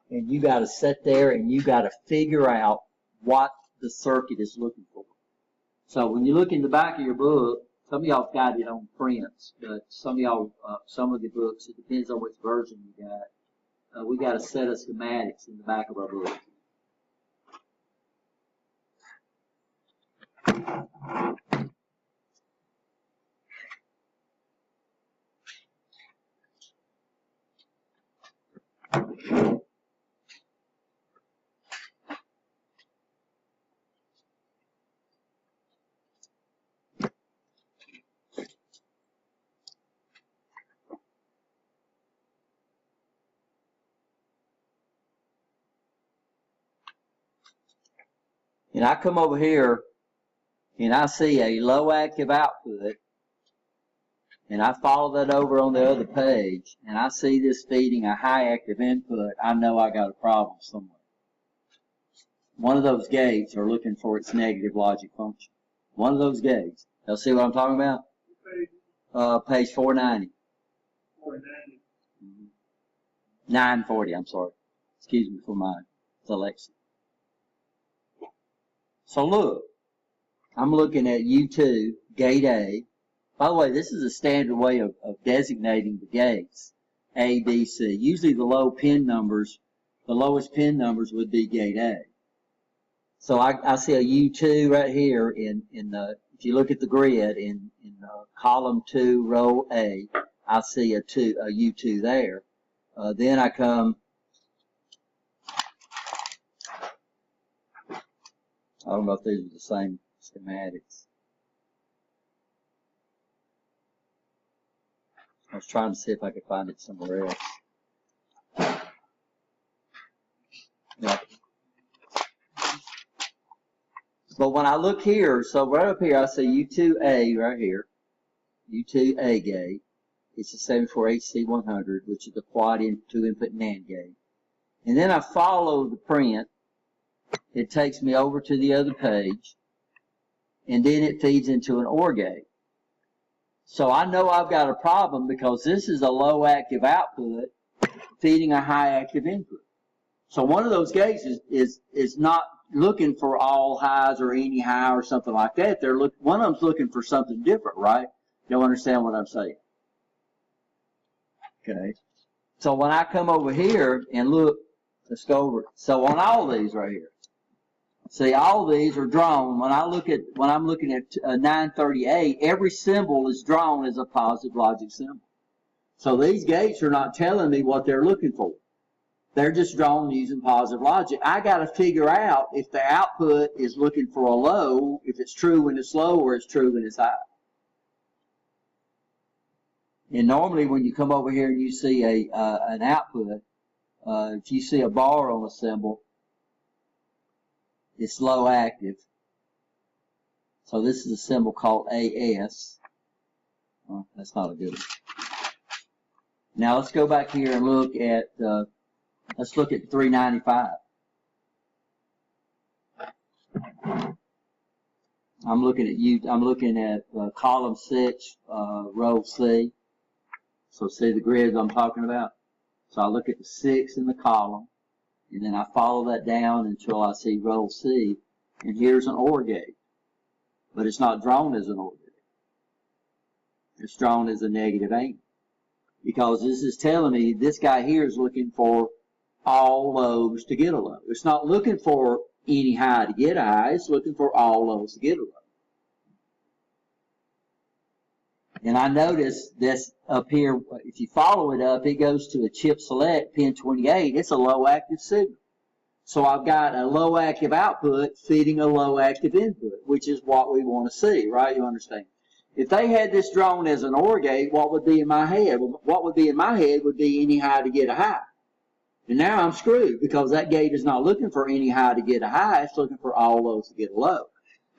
S1: And you got to sit there and you got to figure out what the circuit is looking for. So when you look in the back of your book, some of y'all got it on prints, but some of y'all, some of the books, it depends on which version you got. We got a set of schematics in the back of our book. And I come over here and I see a low active output, and I follow that over on the other page, and I see this feeding a high active input. I know I got a problem somewhere. One of those gates are looking for its negative logic function. One of those gates. Y'all see what I'm talking about? Page 490. 490. 940, I'm sorry. Excuse me for my dyslexia. So look, I'm looking at U2, gate A. By the way, this is a standard way of designating the gates, A, B, C. Usually the lowest pin numbers would be gate A. So I see a U2 right here in the, if you look at the grid in column 2, row A, I see a U2 there. Then I come, I don't know if these are the same schematics. I was trying to see if I could find it somewhere else. Yeah. But when I look here, so right up here, I see U2A right here. U2A gate. It's a 74HC100, which is the quad two-input NAND gate. And then I follow the print. It takes me over to the other page. And then it feeds into an OR gate. So I know I've got a problem because this is a low active output feeding a high active input. So one of those gates is not looking for all highs or any high or something like that. One of them's looking for something different, right? Y'all understand what I'm saying? Okay. So when I come over here and look, let's go over. So on all these right here, see, all these are drawn. When I'm looking at 938, every symbol is drawn as a positive logic symbol. So these gates are not telling me what they're looking for. They're just drawn using positive logic. I got to figure out if the output is looking for a low, if it's true when it's low or it's true when it's high. And normally when you come over here and you see an output, if you see a bar on a symbol, it's low active. So this is a symbol called AS. Well, that's not a good one. Now let's go back here and look at, let's look at 395. I'm looking at column 6, row C. So see the grids I'm talking about? So I look at the 6 in the column, and then I follow that down until I see row C, and here's an OR gate. But it's not drawn as an OR gate. It's drawn as a negative 8. Because this is telling me this guy here is looking for all lows to get a low. It's not looking for any high to get a high. It's looking for all lows to get a low. And I notice this up here, if you follow it up, it goes to a chip select, pin 28. It's a low active signal. So I've got a low active output feeding a low active input, which is what we want to see, right? You understand? If they had this drawn as an OR gate, what would be in my head? What would be in my head would be any high to get a high. And now I'm screwed because that gate is not looking for any high to get a high. It's looking for all lows to get a low.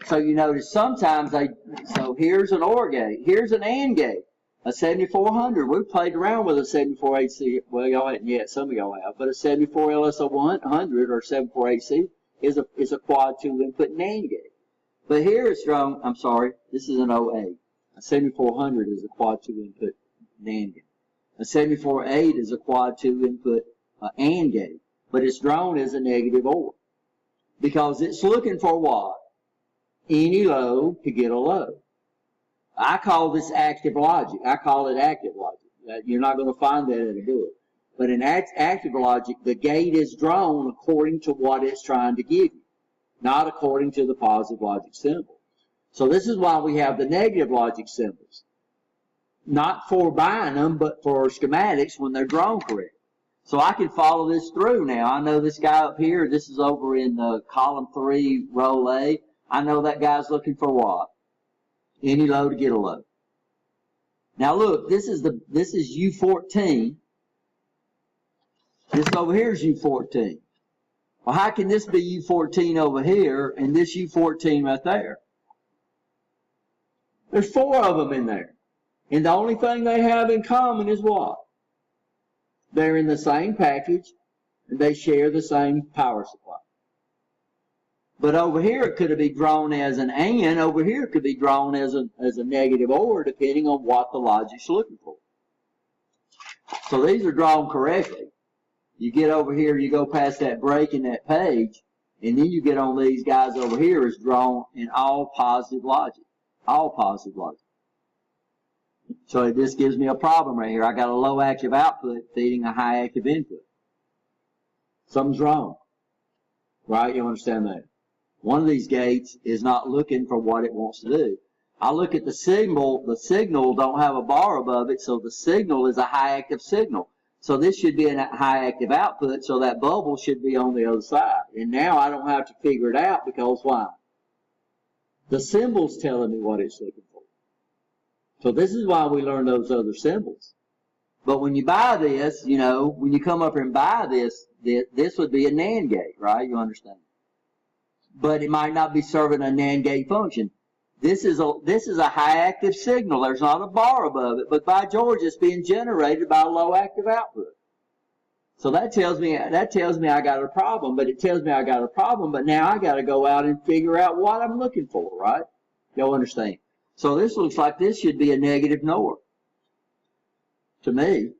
S1: So you notice sometimes so here's an OR gate. Here's an AND gate. A 7400. We've played around with a 74AC. Well, y'all hadn't yet. Some of y'all have. But a 74 LSO100 or 74AC is a quad 2 input NAND gate. But here it's drawn. I'm sorry. This is an 08. A 7400 is a quad 2 input NAND gate. A 74.8 is a quad 2 input AND gate. But it's drawn as a negative OR. Because it's looking for what? Any low to get a low. I call this active logic. I call it active logic. You're not going to find that in a book. But in active logic, the gate is drawn according to what it's trying to give you, not according to the positive logic symbol. So this is why we have the negative logic symbols. Not for buying them, but for schematics when they're drawn correct. So I can follow this through now. I know this guy up here, this is over in column 3, row A. I know that guy's looking for what? Any low to get a low. Now look, this is U14. This over here is U14. Well, how can this be U14 over here and this U14 right there? There's 4 of them in there. And the only thing they have in common is what? They're in the same package and they share the same power supply. But over here it could be drawn as an AND. Over here it could be drawn as a negative OR, depending on what the logic's looking for. So these are drawn correctly. You get over here, you go past that break in that page, and then you get on these guys over here is drawn in all positive logic. All positive logic. So this gives me a problem right here. I got a low active output feeding a high active input. Something's wrong. Right? You understand that? One of these gates is not looking for what it wants to do. I look at the signal don't have a bar above it, so the signal is a high active signal. So this should be a high active output, so that bubble should be on the other side. And now I don't have to figure it out because why? The symbol's telling me what it's looking for. So this is why we learn those other symbols. But when you buy this, you know, when you come up here and buy this would be a NAND gate, right? You understand? But it might not be serving a NAND gate function. This is a high active signal. There's not a bar above it, but by George, it's being generated by a low active output. So that tells me I got a problem, but it tells me I got a problem, but now I got to go out and figure out what I'm looking for, right? Y'all understand? So this looks like this should be a negative NOR to me,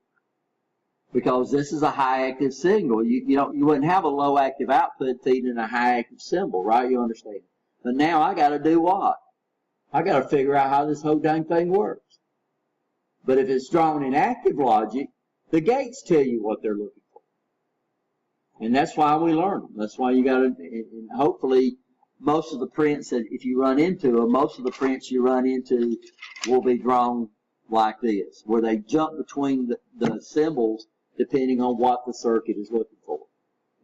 S1: because this is a high active signal. You wouldn't have a low active output feeding a high active symbol, right? You understand? But now I got to do what? I got to figure out how this whole dang thing works. But if it's drawn in active logic, the gates tell you what they're looking for. And that's why we learn them. That's why you got to, and hopefully most of the prints that if you run into them, most of the prints you run into will be drawn like this, where they jump between the symbols depending on what the circuit is looking for.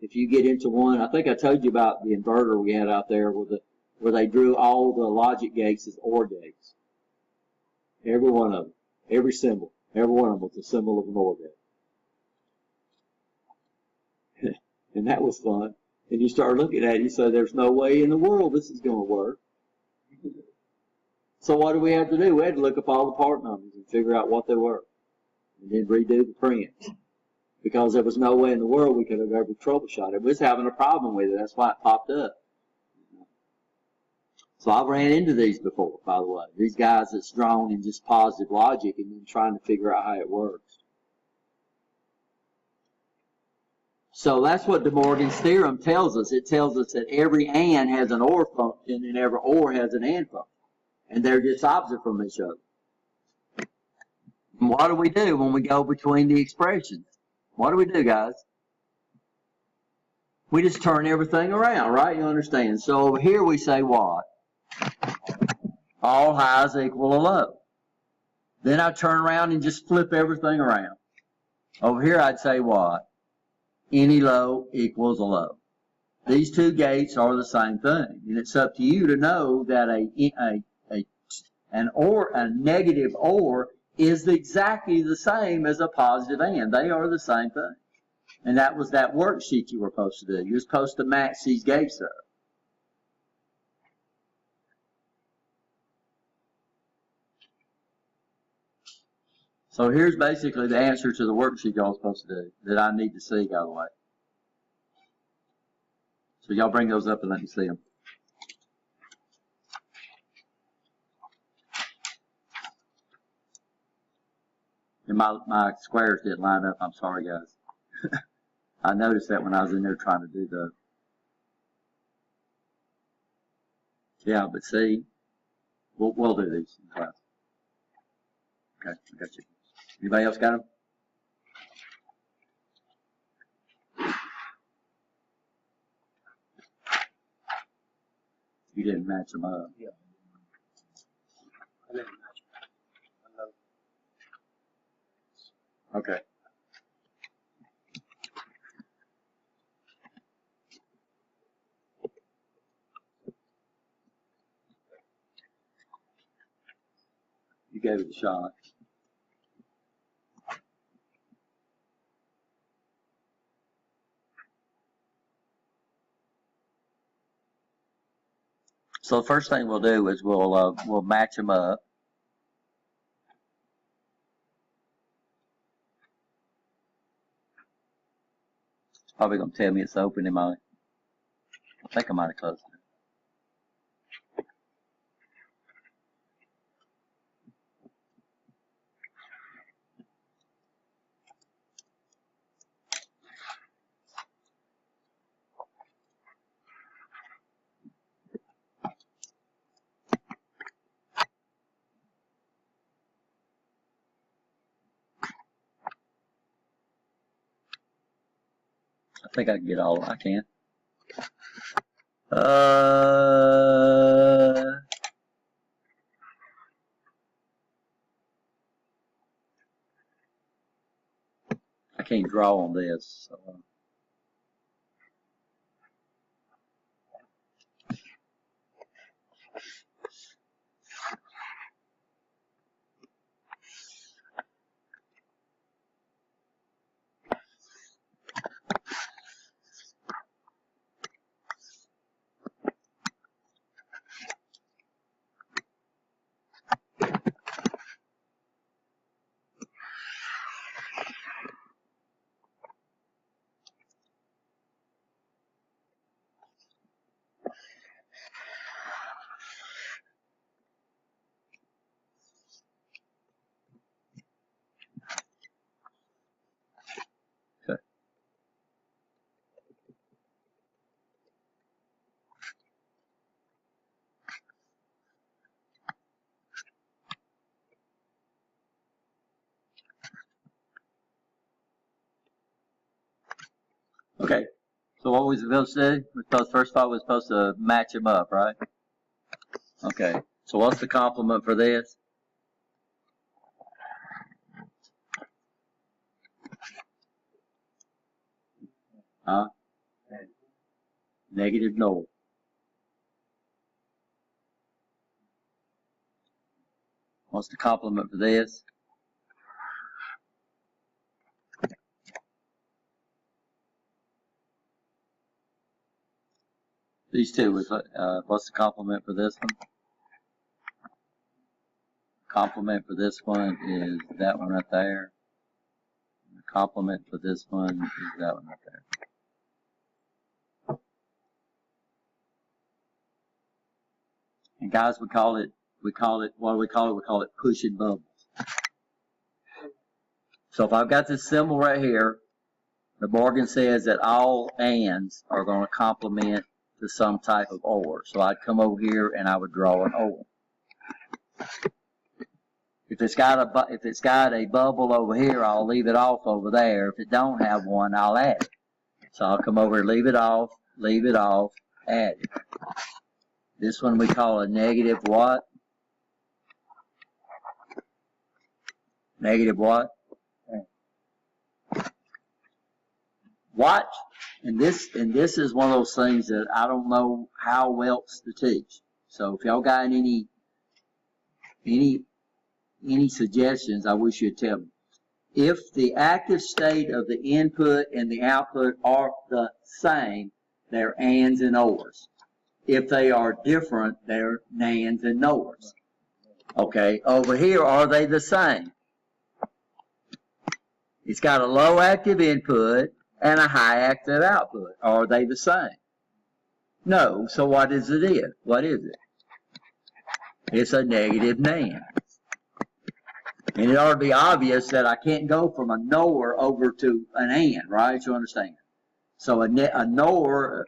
S1: If you get into one, I think I told you about the inverter we had out there where they drew all the logic gates as OR gates. Every one of them. Every symbol. Every one of them was a symbol of an OR gate. And that was fun. And you start looking at it, you say, there's no way in the world this is going to work. So what do we have to do? We had to look up all the part numbers and figure out what they were. And then redo the print. Because there was no way in the world we could have ever troubleshot it. We was having a problem with it. That's why it popped up. So I've ran into these before, by the way. These guys that's drawn in just positive logic and then trying to figure out how it works. So that's what De Morgan's theorem tells us. It tells us that every AND has an OR function and every OR has an AND function. And they're just opposite from each other. And what do we do when we go between the expressions? What do we do, guys? We just turn everything around, right? You understand? So over here we say what? All highs equal a low. Then I turn around and just flip everything around. Over here I'd say what? Any low equals a low. These two gates are the same thing, and it's up to you to know that a negative OR is exactly the same as a positive AND. They are the same thing. And that was that worksheet you were supposed to do. You're supposed to match these gates up. So here's basically the answer to the worksheet y'all supposed to do that I need to see, by the way. So y'all bring those up and let me see them. And my squares didn't line up. I'm sorry, guys. I noticed that when I was in there trying to do the... Yeah, but see, we'll do these in class. Okay, I got you. Anybody else got them? You didn't match them up.
S2: Yeah. I didn't match them.
S1: Okay. You gave it a shot. So the first thing we'll do is we'll match them up. It's probably going to tell me it's open in my... I think I might have closed it. I think I can get all. I can. I can't draw on this. So, okay. Okay. So what was we supposed to do? First of all, we're supposed to match them up, right? Okay. So what's the complement for this? Huh? Negative null. What's the complement for this? These two was what's the complement for this one? Complement for this one is that one right there. The complement for this one is that one right there. And guys, we call it what do we call it? We call it pushing bubbles. So if I've got this symbol right here, the Morgan says that all ANDs are going to complement to some type of OR. So I'd come over here and I would draw an OR. If it's got a bubble over here, I'll leave it off over there. If it don't have one, I'll add it. So I'll come over and leave it off, add it. This one we call a negative what? Negative what? watch, and this is one of those things that I don't know how else to teach. So if y'all got any suggestions, I wish you'd tell me. If the active state of the input and the output are the same, they're ands and ors. If they are different, they're nans and nors. Okay, over here, are they the same? It's got a low active input and a high active output. Are they the same? No, so what is it? What is it? It's a negative nan. And it ought to be obvious that I can't go from a nor over to an and, right? You understand? So a nor,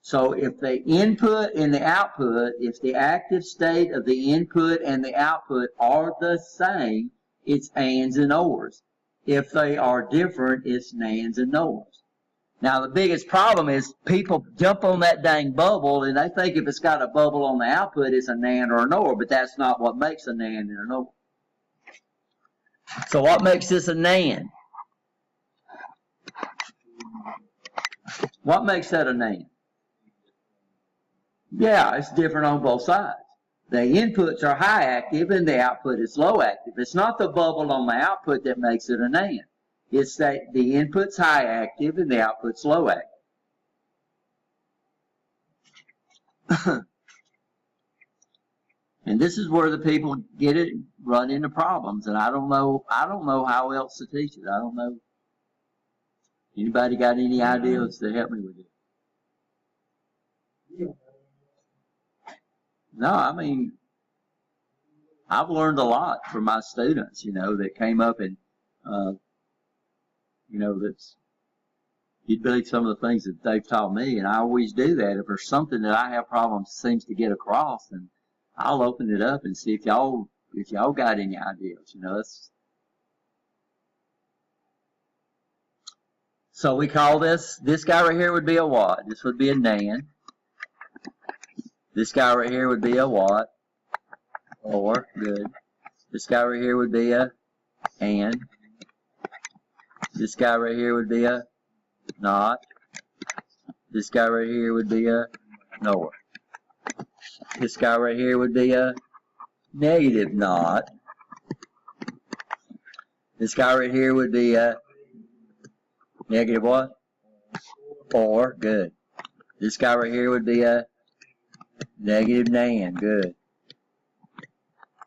S1: so if the input and the output, if the active state of the input and the output are the same, it's ands and ors. If they are different, it's nans and nors. Now the biggest problem is people jump on that dang bubble and they think if it's got a bubble on the output, it's a nan or a nor, but that's not what makes a nan and a nor. So what makes this a nan? What makes that a nan? Yeah, it's different on both sides. The inputs are high active and the output is low active. It's not the bubble on the output that makes it a nan. It's that the input's high active and the output's low active. And this is where the people get it, run into problems, and I don't know how else to teach it. I don't know. Anybody got any ideas to help me with it? No, I mean, I've learned a lot from my students, that came up and, that's, you'd believe some of the things that they've taught me, and I always do that. If there's something that I have problems seems to get across, then I'll open it up and see if y'all got any ideas, So we call this guy right here would be a what? This would be a nan. This guy right here would be a what? Or, good. This guy right here would be a and. This guy right here would be a not. This guy right here would be a nor. This guy right here would be a negative not. This guy right here would be a negative what? Or, good. This guy right here would be a negative nan, good.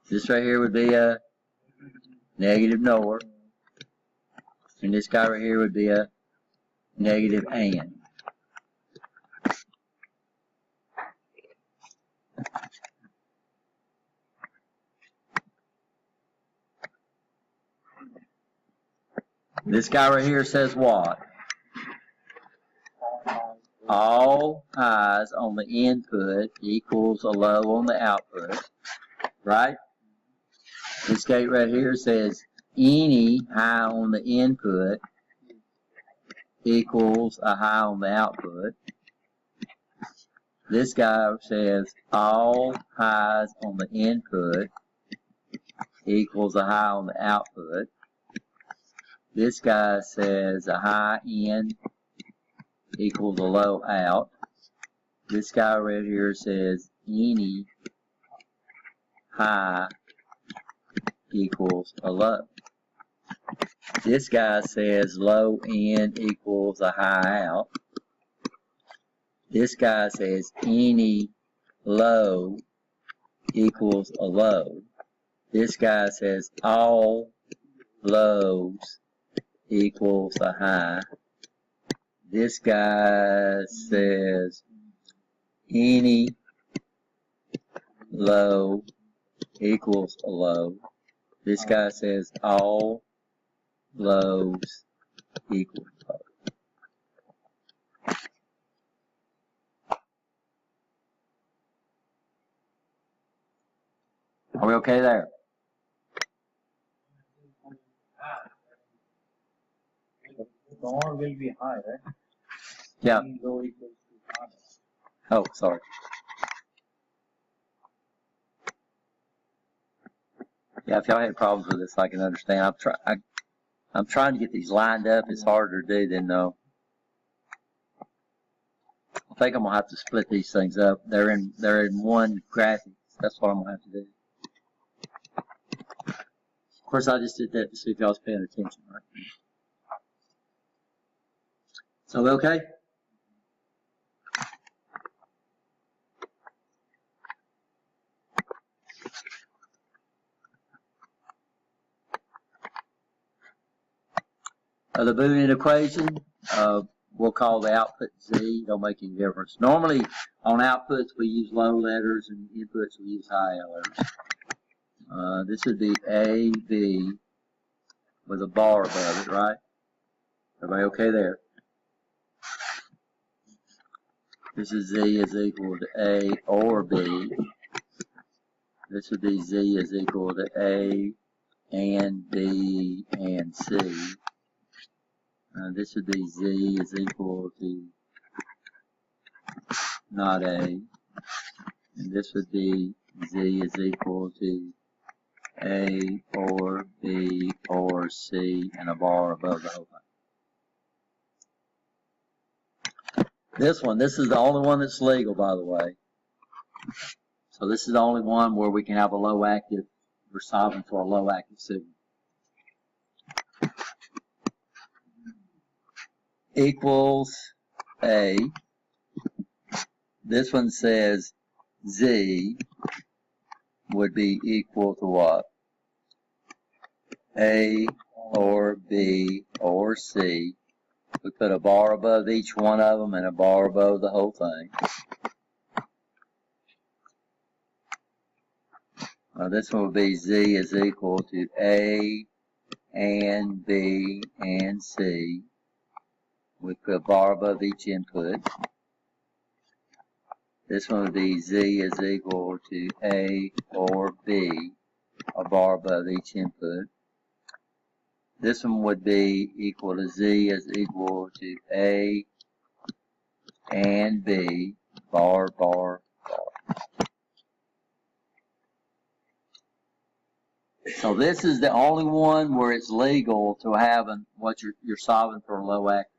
S1: This right here would be a negative nor. And this guy right here would be a negative and. This guy right here says what? All highs on the input equals a low on the output, right? This gate right here says any high on the input equals a high on the output. This guy says all highs on the input equals a high on the output. This guy says a high in equals a low out. This guy right here says any high equals a low. This guy says low in equals a high out. This guy says any low equals a low. This guy says all lows equals a high. This guy says any low equals a low. This guy says all lows equal low. Are we okay there?
S2: The R will be high, right?
S1: Yeah.
S2: Low equals to high.
S1: Oh, sorry. Yeah, if y'all had problems with this, I can understand. I'm trying to get these lined up. It's harder to do than I think I'm gonna have to split these things up. They're in one graphic. That's what I'm gonna have to do. Of course, I just did that to see if y'all was paying attention, right? So, okay? The Boolean equation, we'll call the output Z. Don't make any difference. Normally, on outputs, we use low letters, and inputs, we use high letters. This would be A, B, with a bar above it, right? Everybody okay there? This is Z is equal to A or B. This would be Z is equal to A and B and C. This would be Z is equal to not A. And this would be Z is equal to A or B or C and a bar above the whole thing. This is the only one that's legal, by the way. So this is the only one where we can have a low active, we're solving for a low active signal. Equals A. This one says Z would be equal to what? A or B or C. We put a bar above each one of them and a bar above the whole thing. This one would be Z is equal to A and B and C. We put a bar above each input. This one would be Z is equal to A or B, a bar above each input. This one would be equal to Z is equal to A and B, bar, bar, bar. So this is the only one where it's legal to have what you're solving for a low active.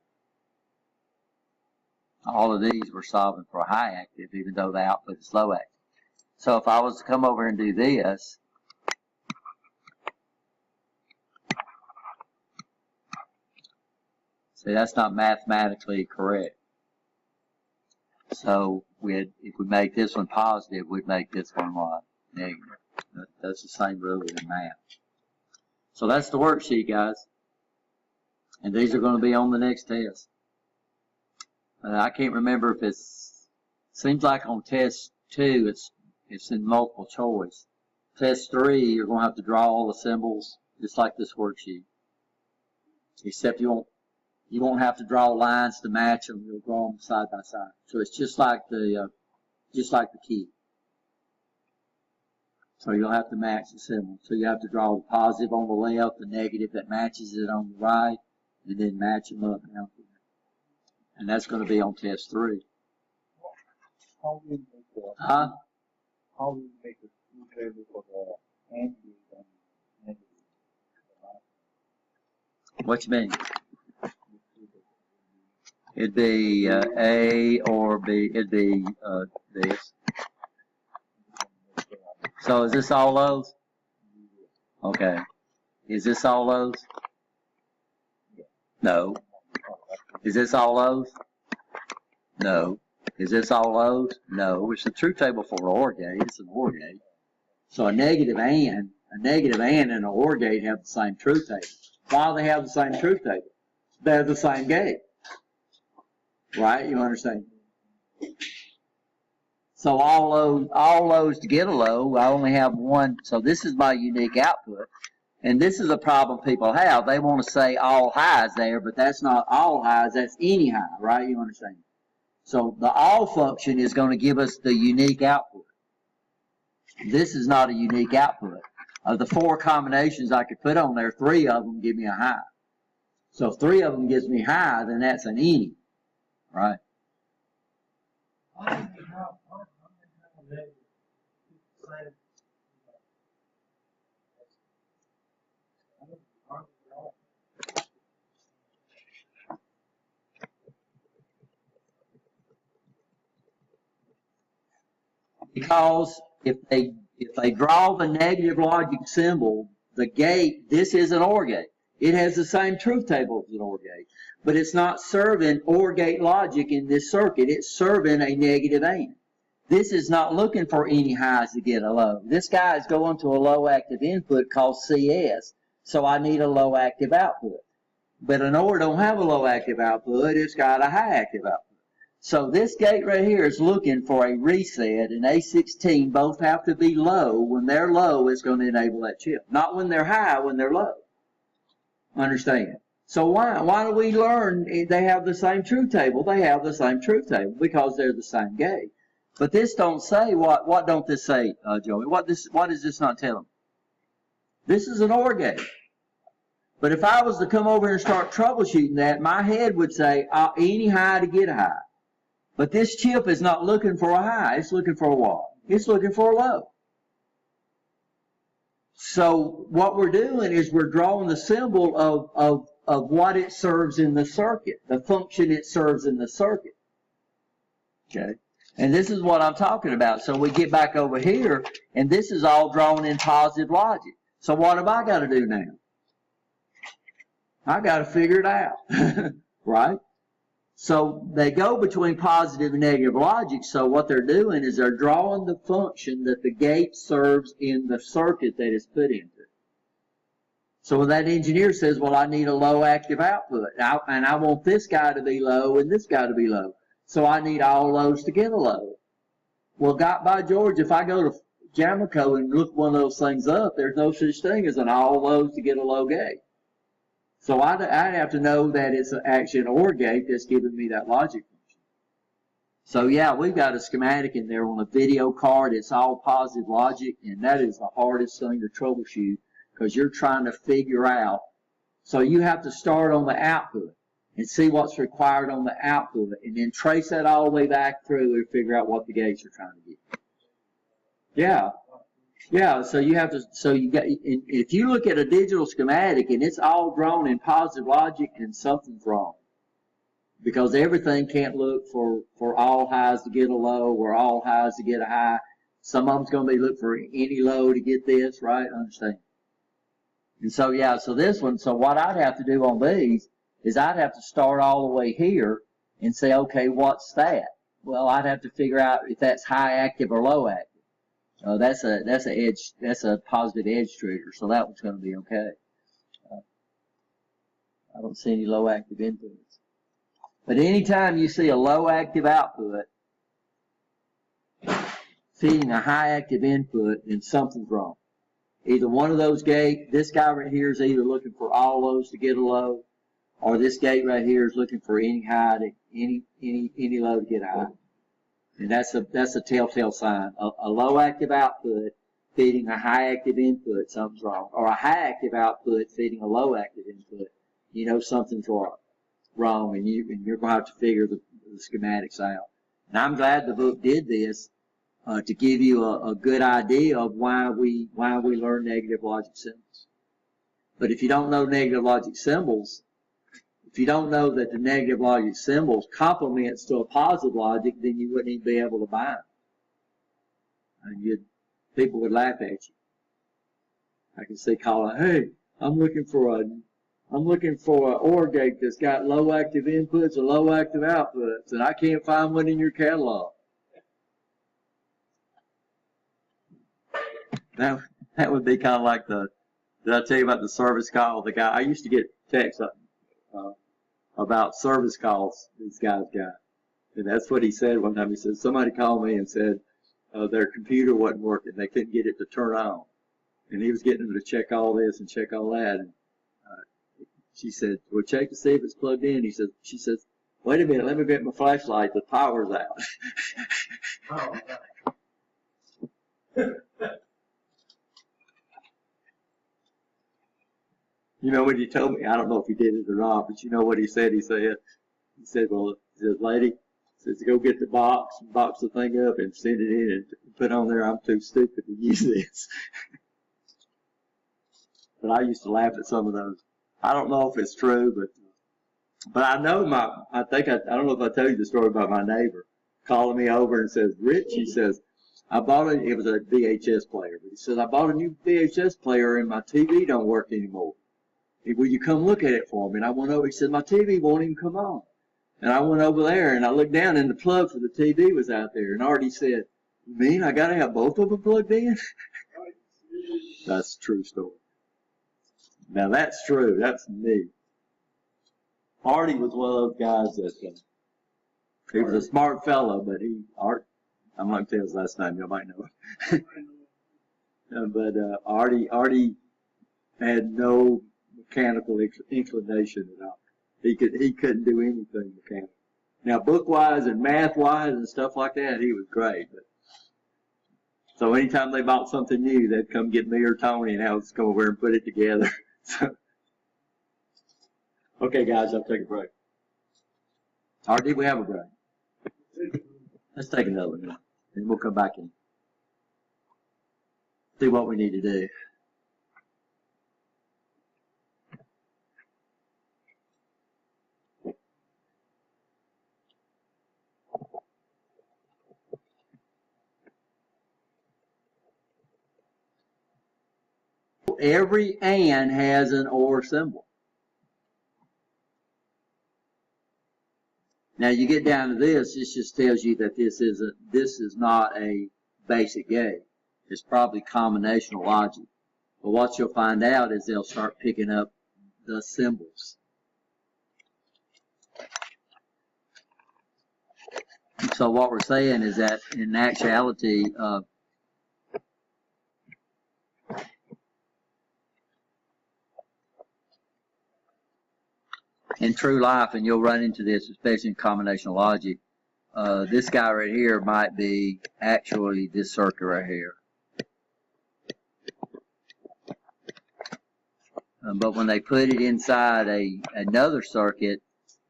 S1: All of these we're solving for a high active, even though the output is low active. So if I was to come over and do this, see, that's not mathematically correct. So if we make this one positive, we'd make this one what? Negative. That's the same rule in math. So that's the worksheet, guys. And these are going to be on the next test. I can't remember if seems like on test 2, it's in multiple choice. Test 3, you're going to have to draw all the symbols, just like this worksheet. Except you won't have to draw lines to match them. You'll draw them side by side. So it's just like the key. So you'll have to match the symbol. So you have to draw the positive on the left, the negative that matches it on the right, and then match them up down here. And that's going to be on test 3.
S2: How do you make the
S1: Huh?
S2: how do you make the true table for the and negative?
S1: What you mean? It'd be A or B. It'd be this. So is this all those? Okay. Is this all those? No. Is this all those? No. Is this all those? No. It's a truth table for an OR gate. It's an OR gate. So a negative and an OR gate have the same truth table. Why do they have the same truth table? They're the same gate. Right? You understand? So all those to get a low, I only have one. So this is my unique output. And this is a problem people have. They want to say all highs there, but that's not all highs. That's any high, right? You understand? So the all function is going to give us the unique output. This is not a unique output. Of the 4 combinations I could put on there, 3 of them give me a high. So if 3 of them gives me high, then that's an any, right? Because if they draw the negative logic symbol, the gate, this is an OR gate. It has the same truth table as an OR gate, but it's not serving OR gate logic in this circuit. It's serving a negative AND. This is not looking for any highs to get a low. This guy is going to a low active input called CS, so I need a low active output. But an OR don't have a low active output, it's got a high active output. So this gate right here is looking for a reset, and A16 both have to be low. When they're low, it's going to enable that chip. Not when they're high, when they're low. Understand? So why do we learn they have the same truth table? They have the same truth table because they're the same gate. But this don't say, what don't this say, Joey? What does this not tell them? This is an OR gate. But if I was to come over here and start troubleshooting that, my head would say, any high to get a high. But this chip is not looking for a high, it's looking for a what? It's looking for a low. So what we're doing is we're drawing the symbol of what it serves in the circuit, the function it serves in the circuit. Okay? And this is what I'm talking about. So we get back over here, and this is all drawn in positive logic. So what have I got to do now? I got to figure it out, right? So they go between positive and negative logic. So what they're doing is they're drawing the function that the gate serves in the circuit that is put into it. So when that engineer says, well, I need a low active output, and I want this guy to be low and this guy to be low. So I need all lows to get a low. Well, by George, if I go to Jamico and look one of those things up, there's no such thing as an all lows to get a low gate. So I'd have to know that it's actually an OR gate that's giving me that logic function. So yeah, we've got a schematic in there on a video card. It's all positive logic, and that is the hardest thing to troubleshoot because you're trying to figure out. So you have to start on the output and see what's required on the output, and then trace that all the way back through and figure out what the gates are trying to get. Yeah. Yeah, so you have to, if you look at a digital schematic and it's all drawn in positive logic, and something's wrong. Because everything can't look for all highs to get a low or all highs to get a high. Some of them's going to be look for any low to get this, right? Understand? And so, yeah, so this one, so what I'd have to do on these is I'd have to start all the way here and say, okay, what's that? Well, I'd have to figure out if that's high active or low active. That's a positive edge trigger, so that one's going to be okay. I don't see any low active inputs. But anytime you see a low active output feeding a high active input, then something's wrong. Either one of those gates, this guy right here is either looking for all lows to get a low, or this gate right here is looking for any high to any low to get a high. And that's a telltale sign. A low active output feeding a high active input, something's wrong. Or a high active output feeding a low active input, you know something's wrong, and you're going to have to figure the schematics out. And I'm glad the book did this to give you a good idea of why we learn negative logic symbols. But if you don't know negative logic symbols, if you don't know that the negative logic symbols complements to a positive logic, then you wouldn't even be able to buy them. And people would laugh at you. I can see Colin, hey, I'm looking for an OR gate that's got low active inputs or low active outputs, and I can't find one in your catalog. That would be kind of like did I tell you about the service call? The guy, I used to get texts about service calls these guys got. And that's what he said one time. He said, somebody called me and said their computer wasn't working. They couldn't get it to turn on. And he was getting them to check all this and check all that. And she said, well, check to see if it's plugged in. She says, wait a minute, let me get my flashlight. The power's out.
S2: Oh,
S1: You know what he told me? I don't know if he did it or not, but you know what he said? He said, well, lady, says, go get the box the thing up and send it in and put on there, I'm too stupid to use this. But I used to laugh at some of those. I don't know if it's true, but I know I don't know if I tell you the story about my neighbor calling me over and says, Rich, he says, I bought it. It was a VHS player, but he said I bought a new VHS player and my TV don't work anymore. Will you come look at it for me? And I went over. He said my TV won't even come on. And I went over there and I looked down and the plug for the TV was out there. And Artie said, "You mean I gotta have both of them plugged in?" That's a true story. Now that's true. That's me. Artie was one of those guys that he was a smart fellow, but I'm not gonna tell his last name. You might know it. But Artie had no mechanical inclination at all. He couldn't do anything mechanical. Now book wise and math wise and stuff like that, he was great. But so anytime they bought something new, they'd come get me or Tony and have us go over and put it together. So, okay, guys, I'll take a break. Or did we have a break? Let's take another one, and we'll come back and see what we need to do. Every and has an or symbol. Now you get down to this just tells you that this is not a basic gate. It's probably combinational logic. But what you'll find out is they'll start picking up the symbols. So what we're saying is that in actuality, in true life, and you'll run into this, especially in combinational logic, this guy right here might be actually this circuit right here. But when they put it inside another circuit,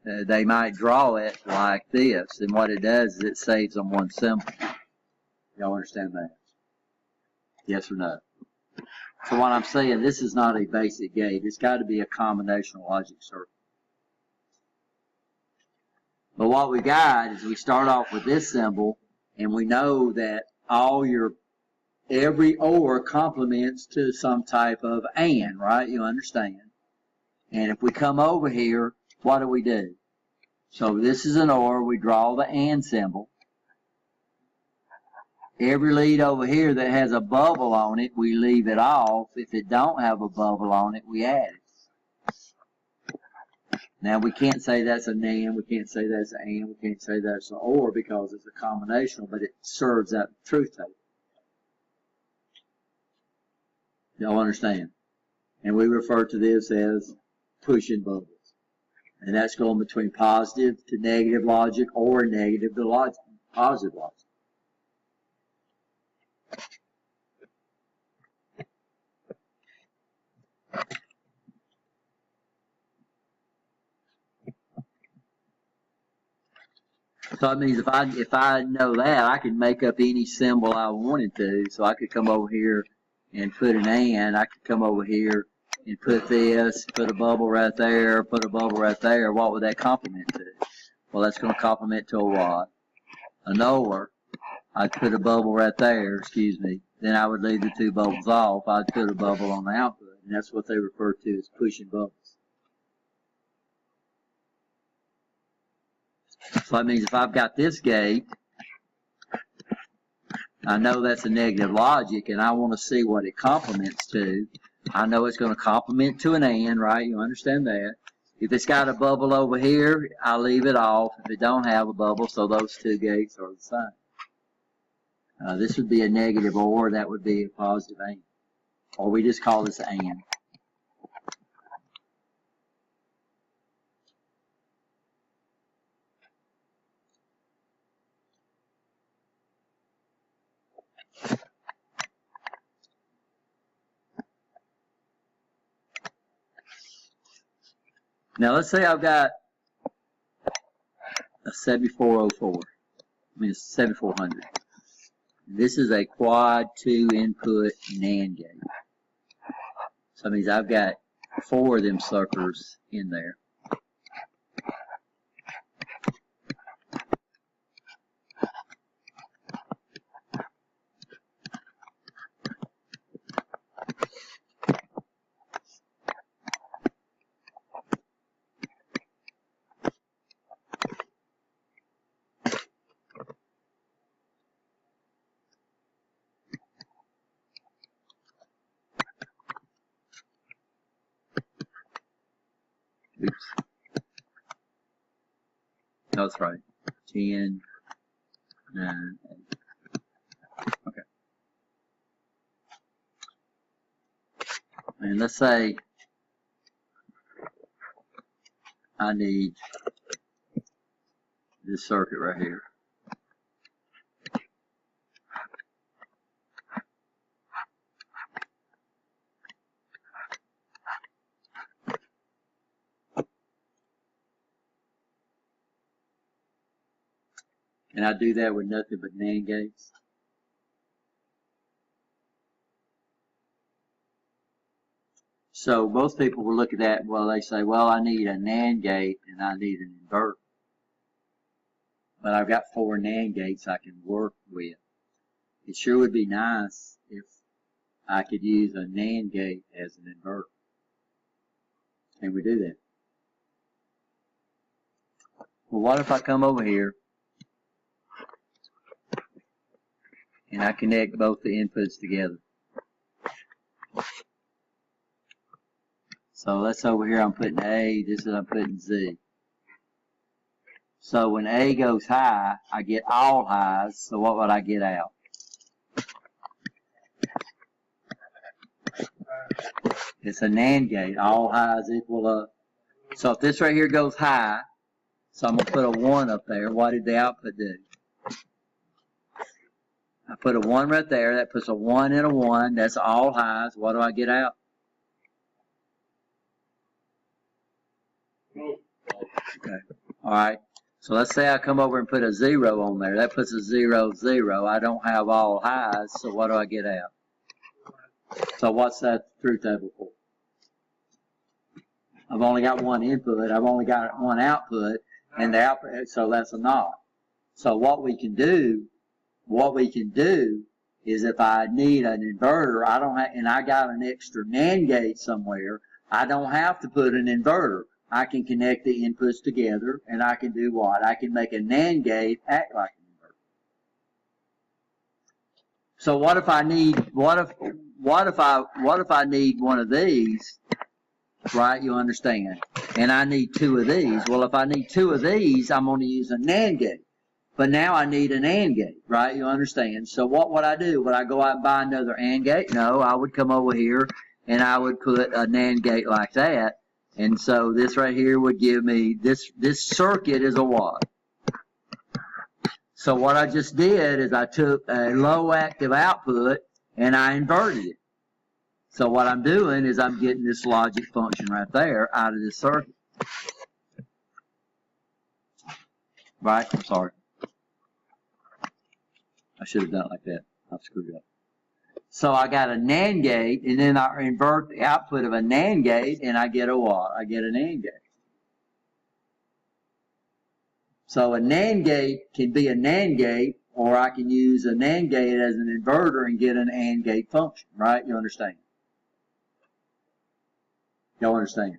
S1: they might draw it like this. And what it does is it saves them one symbol. Y'all understand that? Yes or no? So what I'm saying, this is not a basic gate. It's got to be a combinational logic circuit. But what we got is we start off with this symbol, and we know that every or complements to some type of and, right? You understand? And if we come over here, what do? So this is an or, we draw the and symbol. Every lead over here that has a bubble on it, we leave it off. If it don't have a bubble on it, we add it. Now we can't say that's an and, we can't say that's an and, we can't say that's an or because it's a combinational, but it serves that truth table. Y'all understand? And we refer to this as pushing bubbles. And that's going between positive to negative logic or negative to logic, positive logic. So that means if I know that, I can make up any symbol I wanted to. So I could come over here and put an and. I could come over here and put this, put a bubble right there, put a bubble right there. What would that complement to? Well, that's going to complement to a what? An or. I'd put a bubble right there, excuse me. Then I would leave the two bubbles off. I'd put a bubble on the output. And that's what they refer to as pushing bubbles. So that means if I've got this gate, I know that's a negative logic, and I want to see what it complements to. I know it's going to complement to an and, right? You understand that. If it's got a bubble over here, I leave it off. If it don't have a bubble, so those two gates are the same. This would be a negative or, that would be a positive and. Or we just call this and. Now let's say I've got a 7404. I mean, it's 7400. This is a quad 2 input NAND gate. So that means I've got 4 of them suckers in there. Oops. That's right. 10, 9, 8. Okay. And let's say I need this circuit right here. And I do that with nothing but NAND gates. So most people will look at that, well, they say, well, I need a NAND gate and I need an inverter. But I've got 4 NAND gates I can work with. It sure would be nice if I could use a NAND gate as an inverter. Can we do that? Well, what if I come over here and I connect both the inputs together? So let's over here I'm putting A, this is I'm putting Z. So when A goes high, I get all highs, so what would I get out? It's a NAND gate, all highs equal up. So if this right here goes high, so I'm going to put a 1 up there, what did the output do? I put a 1 right there, that puts a 1 and a 1, that's all highs, what do I get out? Okay, alright, so let's say I come over and put a 0 on there, that puts a 0, 0, I don't have all highs, so what do I get out? So what's that truth table for? I've only got one input, I've only got one output, and the output, so that's a not. So what we can do is if I need an inverter, I don't have, and I got an extra NAND gate somewhere, I don't have to put an inverter. I can connect the inputs together, and I can do what? I can make a NAND gate act like an inverter. So what if I need, what if I need one of these, right? You understand? And I need 2 of these. Well, if I need 2 of these, I'm going to use a NAND gate. But now I need an AND gate, right? You understand? So what would I do? Would I go out and buy another AND gate? No, I would come over here and I would put a NAND gate like that. And so this right here would give me, this circuit is a what? So what I just did is I took a low active output and I inverted it. So what I'm doing is I'm getting this logic function right there out of this circuit. Right? I'm sorry. I should have done it like that. I screwed up. So I got a NAND gate, and then I invert the output of a NAND gate, and I get a what? I get an AND gate. So a NAND gate can be a NAND gate, or I can use a NAND gate as an inverter and get an AND gate function, right? You understand? Y'all understand?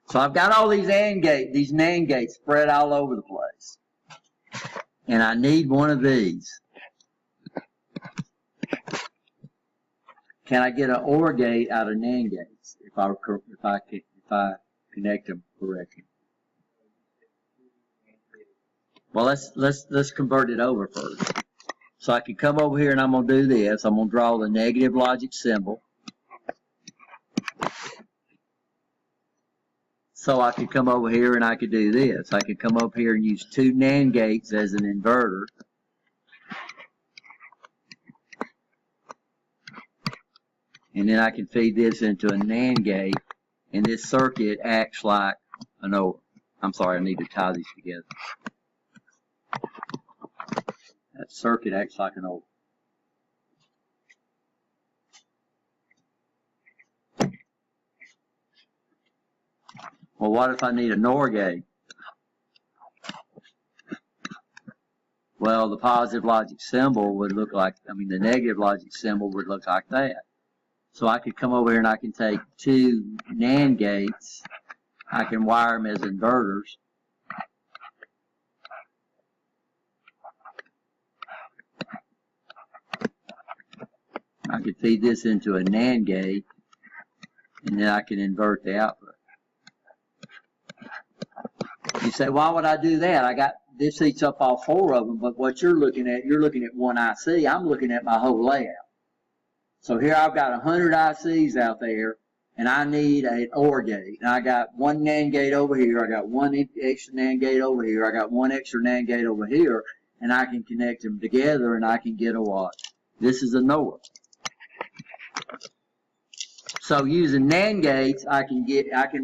S1: So I've got all these NAND gates spread all over the place. And I need one of these. Can I get an OR gate out of NAND gates if I connect them correctly? Well, let's convert it over first. So I can come over here and I'm going to do this. I'm going to draw the negative logic symbol. So I could come over here and I could do this. I could come over here and use 2 NAND gates as an inverter. And then I can feed this into a NAND gate, and this circuit acts like an OR. I'm sorry, I need to tie these together. That circuit acts like an OR. Well, what if I need a NOR gate? Well, the positive logic symbol would look like, the negative logic symbol would look like that. So I could come over here and I can take 2 NAND gates. I can wire them as inverters. I could feed this into a NAND gate, and then I can invert the output. You say, why would I do that? I got, this eats up all 4 of them, but what you're looking at one IC. I'm looking at my whole layout. So here I've got 100 ICs out there, and I need an OR gate. And I got one NAND gate over here, I got one extra NAND gate over here, I got one extra NAND gate over here, and I can connect them together, and I can get a what? This is a NOR. So using NAND gates, I can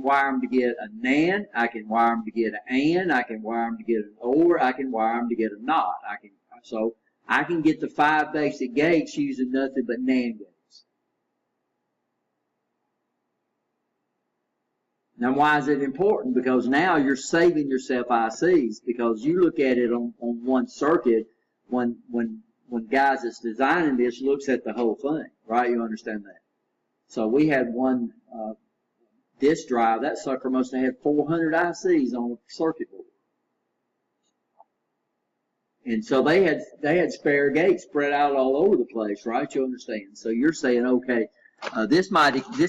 S1: wire them to get a NAND, I can wire them to get an AND, I can wire them to get an OR, I can wire them to get a NOT. So I can get the 5 basic gates using nothing but NAND gates. Now why is it important? Because now you're saving yourself ICs, because you look at it on one circuit when guys that's designing this looks at the whole thing, right? You understand that? So we had one disk drive, that sucker must have had 400 ICs on the circuit board. And so they had spare gates spread out all over the place, right? You understand? So you're saying, okay, this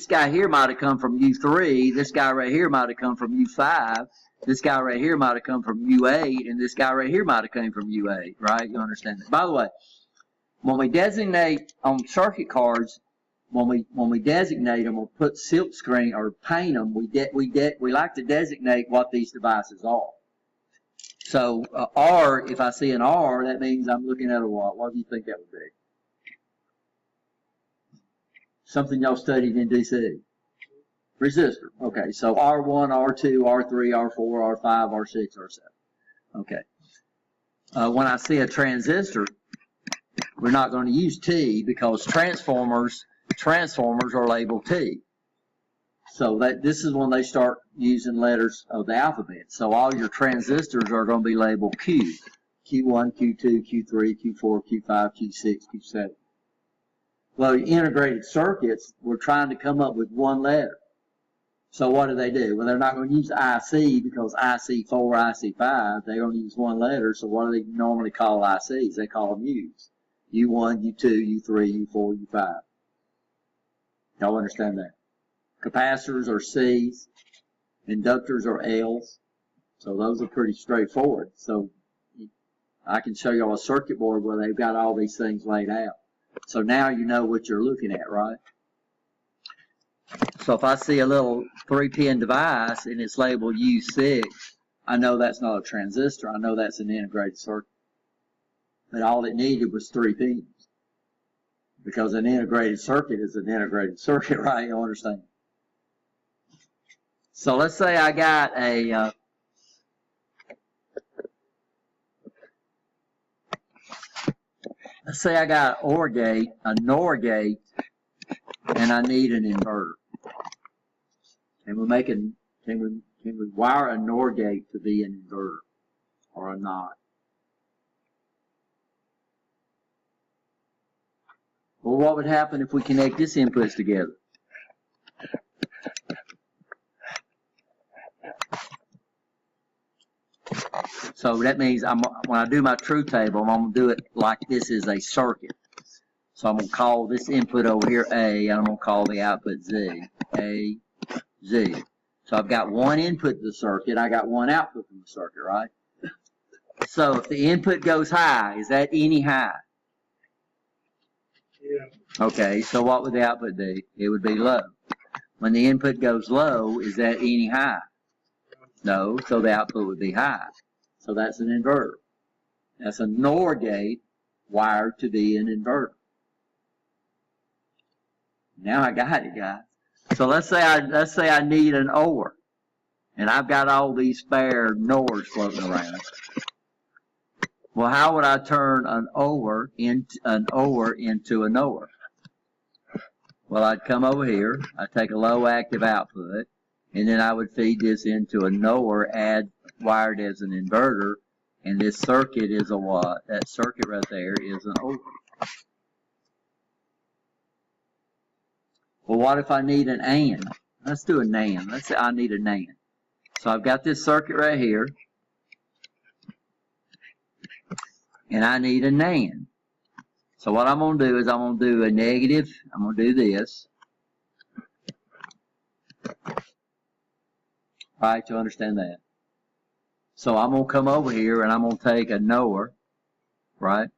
S1: guy here might have come from U3, this guy right here might have come from U5, this guy right here might have come from U8, and this guy right here might have come from U8, right? You understand that? By the way, when we designate on circuit cards, when we designate them or put silk screen or paint them, we like to designate what these devices are. So R, if I see an R, that means I'm looking at a what? What do you think that would be? Something y'all studied in DC. Resistor. Okay, so R1, R2, R3, R4, R5, R6, R7. Okay. When I see a transistor, we're not going to use T because transformers are labeled T. So this is when they start using letters of the alphabet. So all your transistors are going to be labeled Q. Q1, Q2, Q3, Q4, Q5, Q6, Q7. Well, integrated circuits, we're trying to come up with one letter. So what do? Well, they're not going to use IC because IC4, IC5, they're going to use one letter. So what do they normally call ICs? They call them U's. U1, U2, U3, U4, U5. Y'all understand that? Capacitors are C's, inductors are L's, so those are pretty straightforward. So I can show y'all a circuit board where they've got all these things laid out. So now you know what you're looking at, right? So if I see a little 3-pin device and it's labeled U6, I know that's not a transistor. I know that's an integrated circuit. But all it needed was 3 pins. Because an integrated circuit is an integrated circuit, right? You understand? So let's say I got a let's say I got an OR gate, a NOR gate, and I need an inverter. Can we wire a NOR gate to be an inverter or a NOT? Well, what would happen if we connect these inputs together? So that means when I do my truth table, I'm going to do it like this is a circuit. So I'm going to call this input over here A, and I'm going to call the output Z. A, Z. So I've got one input to the circuit, I got one output from the circuit, right? So if the input goes high, is that any high? Yeah. Okay, so what would the output be? It would be low. When the input goes low, is that any high? No, so the output would be high. So that's an inverter. That's a NOR gate wired to be an inverter. Now I got it, guys. So let's say I need an OR, and I've got all these spare NORs floating around. Well, how would I turn an OR into a NOR? Well, I'd come over here, I'd take a low active output, and then I would feed this into a NOR wired as an inverter, and this circuit is a what? That circuit right there is an OR. Well, what if I need an AND? Let's do a NAND. Let's say I need a NAND. So I've got this circuit right here, and I need a NAND. So what I'm going to do is I'm going to do a negative. I'm going to do this. Right, to understand that. So I'm going to come over here and I'm going to take a knower, right?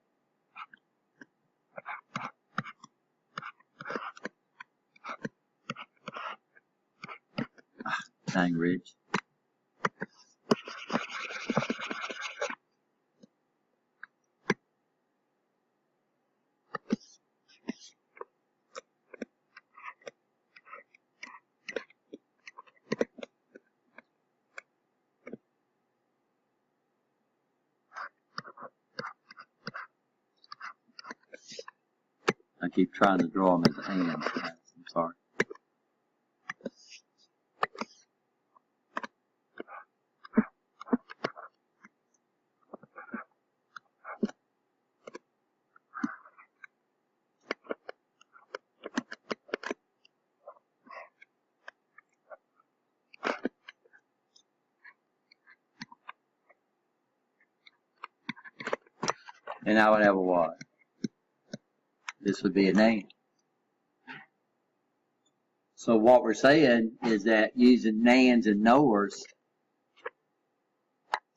S1: Dang, Rich. I keep trying to draw them as hands. I'm sorry. And I would have a what? This would be an and. So what we're saying is that using nands and knowers.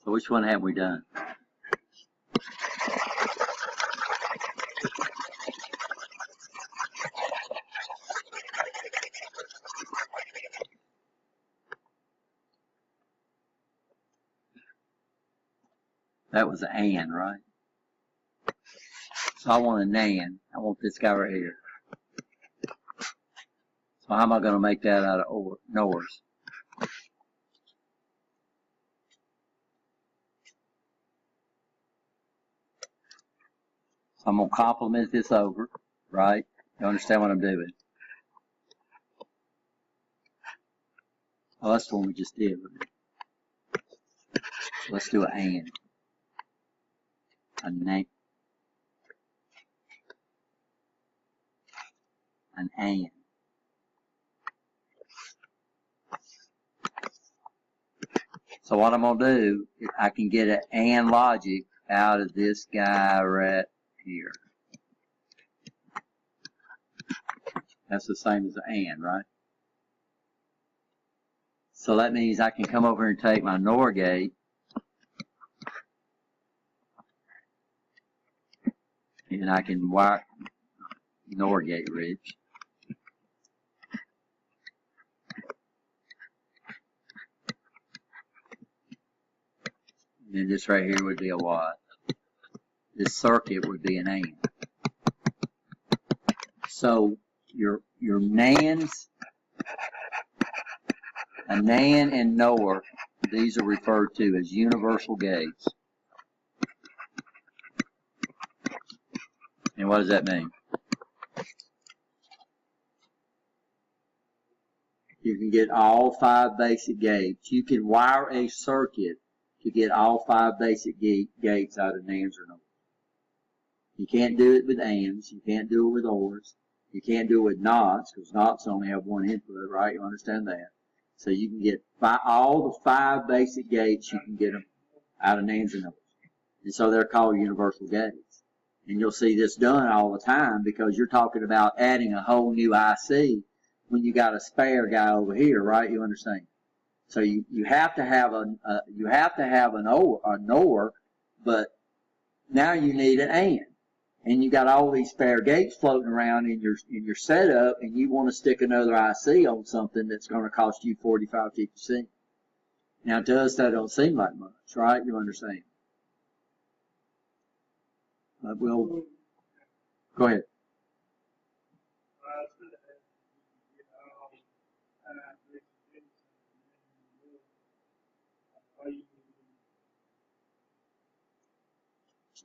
S1: So which one have we done? That was an and, right? So I want a nan. I want this guy right here. So how am I going to make that out of knowers? So I'm going to complement this over, right? You understand what I'm doing? Oh, that's the one we just did. Let's do an and. A nan. An and. So what I'm going to do is I can get an and logic out of this guy right here. That's the same as an and, right? So that means I can come over and take my NOR gate and I can wire NOR gate, Rich. And this right here would be a what? This circuit would be an and. So your nands, a nan and NOR, these are referred to as universal gates. And what does that mean? You can get all 5 basic gates. You can wire a circuit to get all 5 basic gates out of nands or NORs. You can't do it with ands. You can't do it with ors. You can't do it with nots, because nots only have one input, right? You understand that? So you can get all the 5 basic gates, you can get them out of nands and NORs. And so they're called universal gates. And you'll see this done all the time because you're talking about adding a whole new IC when you got a spare guy over here, right? You understand? So you have to have an NOR, but now you need an and you got all these spare gates floating around in your setup, and you want to stick another IC on something that's going to cost you 45, 50 cents. Now to us that don't seem like much, right? You understand? But we'll go ahead.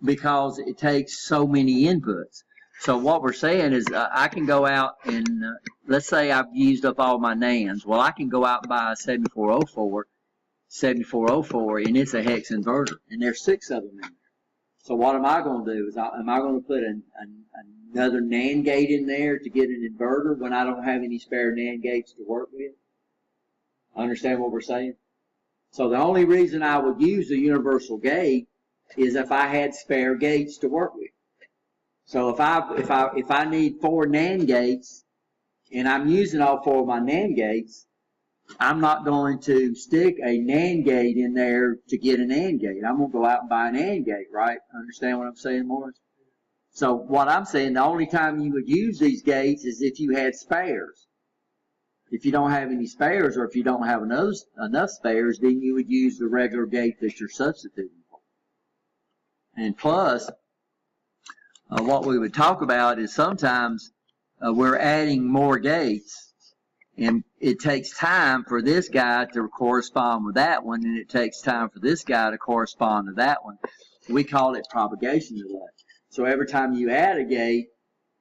S1: Because it takes so many inputs. So what we're saying is I can go out and, let's say I've used up all my NANDs. Well, I can go out and buy a 7404, and it's a hex inverter. And there's 6 of them in there. So what am I going to do? Am I going to put another NAND gate in there to get an inverter when I don't have any spare NAND gates to work with? Understand what we're saying? So the only reason I would use a universal gate is if I had spare gates to work with. So if I need 4 NAND gates and I'm using all 4 of my NAND gates, I'm not going to stick a NAND gate in there to get an AND gate. I'm going to go out and buy an AND gate, right? Understand what I'm saying, Morris? So what I'm saying, the only time you would use these gates is if you had spares. If you don't have any spares, or if you don't have enough spares, then you would use the regular gate that you're substituting for. And plus, what we would talk about is sometimes we're adding more gates, and it takes time for this guy to correspond with that one, and it takes time for this guy to correspond to that one. We call it propagation delay. So every time you add a gate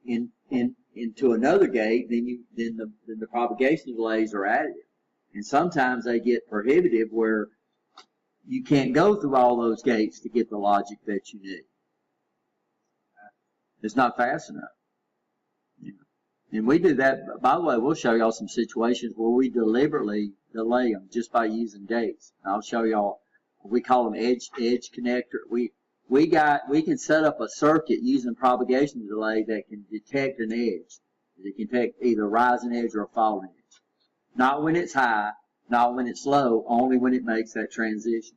S1: into another gate, then the propagation delays are additive, and sometimes they get prohibitive where you can't go through all those gates to get the logic that you need. It's not fast enough. Yeah. And we do that. By the way, we'll show y'all some situations where we deliberately delay them just by using gates. I'll show y'all. We call them edge connector. We can set up a circuit using propagation delay that can detect an edge. It can detect either a rising edge or a falling edge. Not when it's high, not when it's low, only when it makes that transition.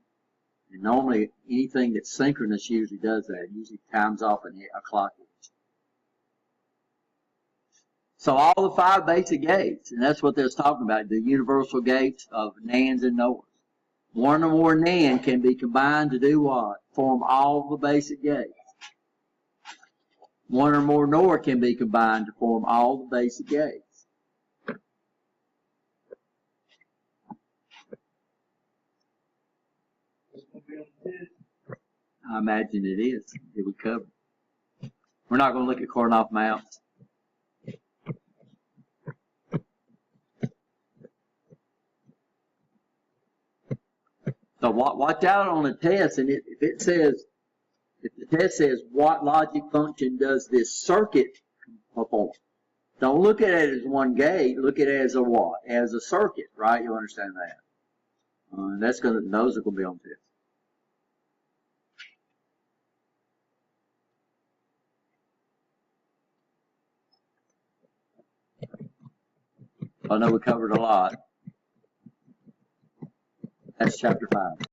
S1: And normally anything that's synchronous usually does that. It usually times off a clock edge. So all the 5 basic gates, and that's what they're talking about, the universal gates of NANDs and NORs. One or more NAND can be combined to do what? Form all the basic gates. One or more NOR can be combined to form all the basic gates. I imagine it is. It would cover. We're not going to look at Kornoff maps. So watch out on the test, and if the test says what logic function does this circuit perform, don't look at it as one gate. Look at it as a what? As a circuit, right? You understand that? And those are going to be on test. I know we covered a lot. That's chapter 5.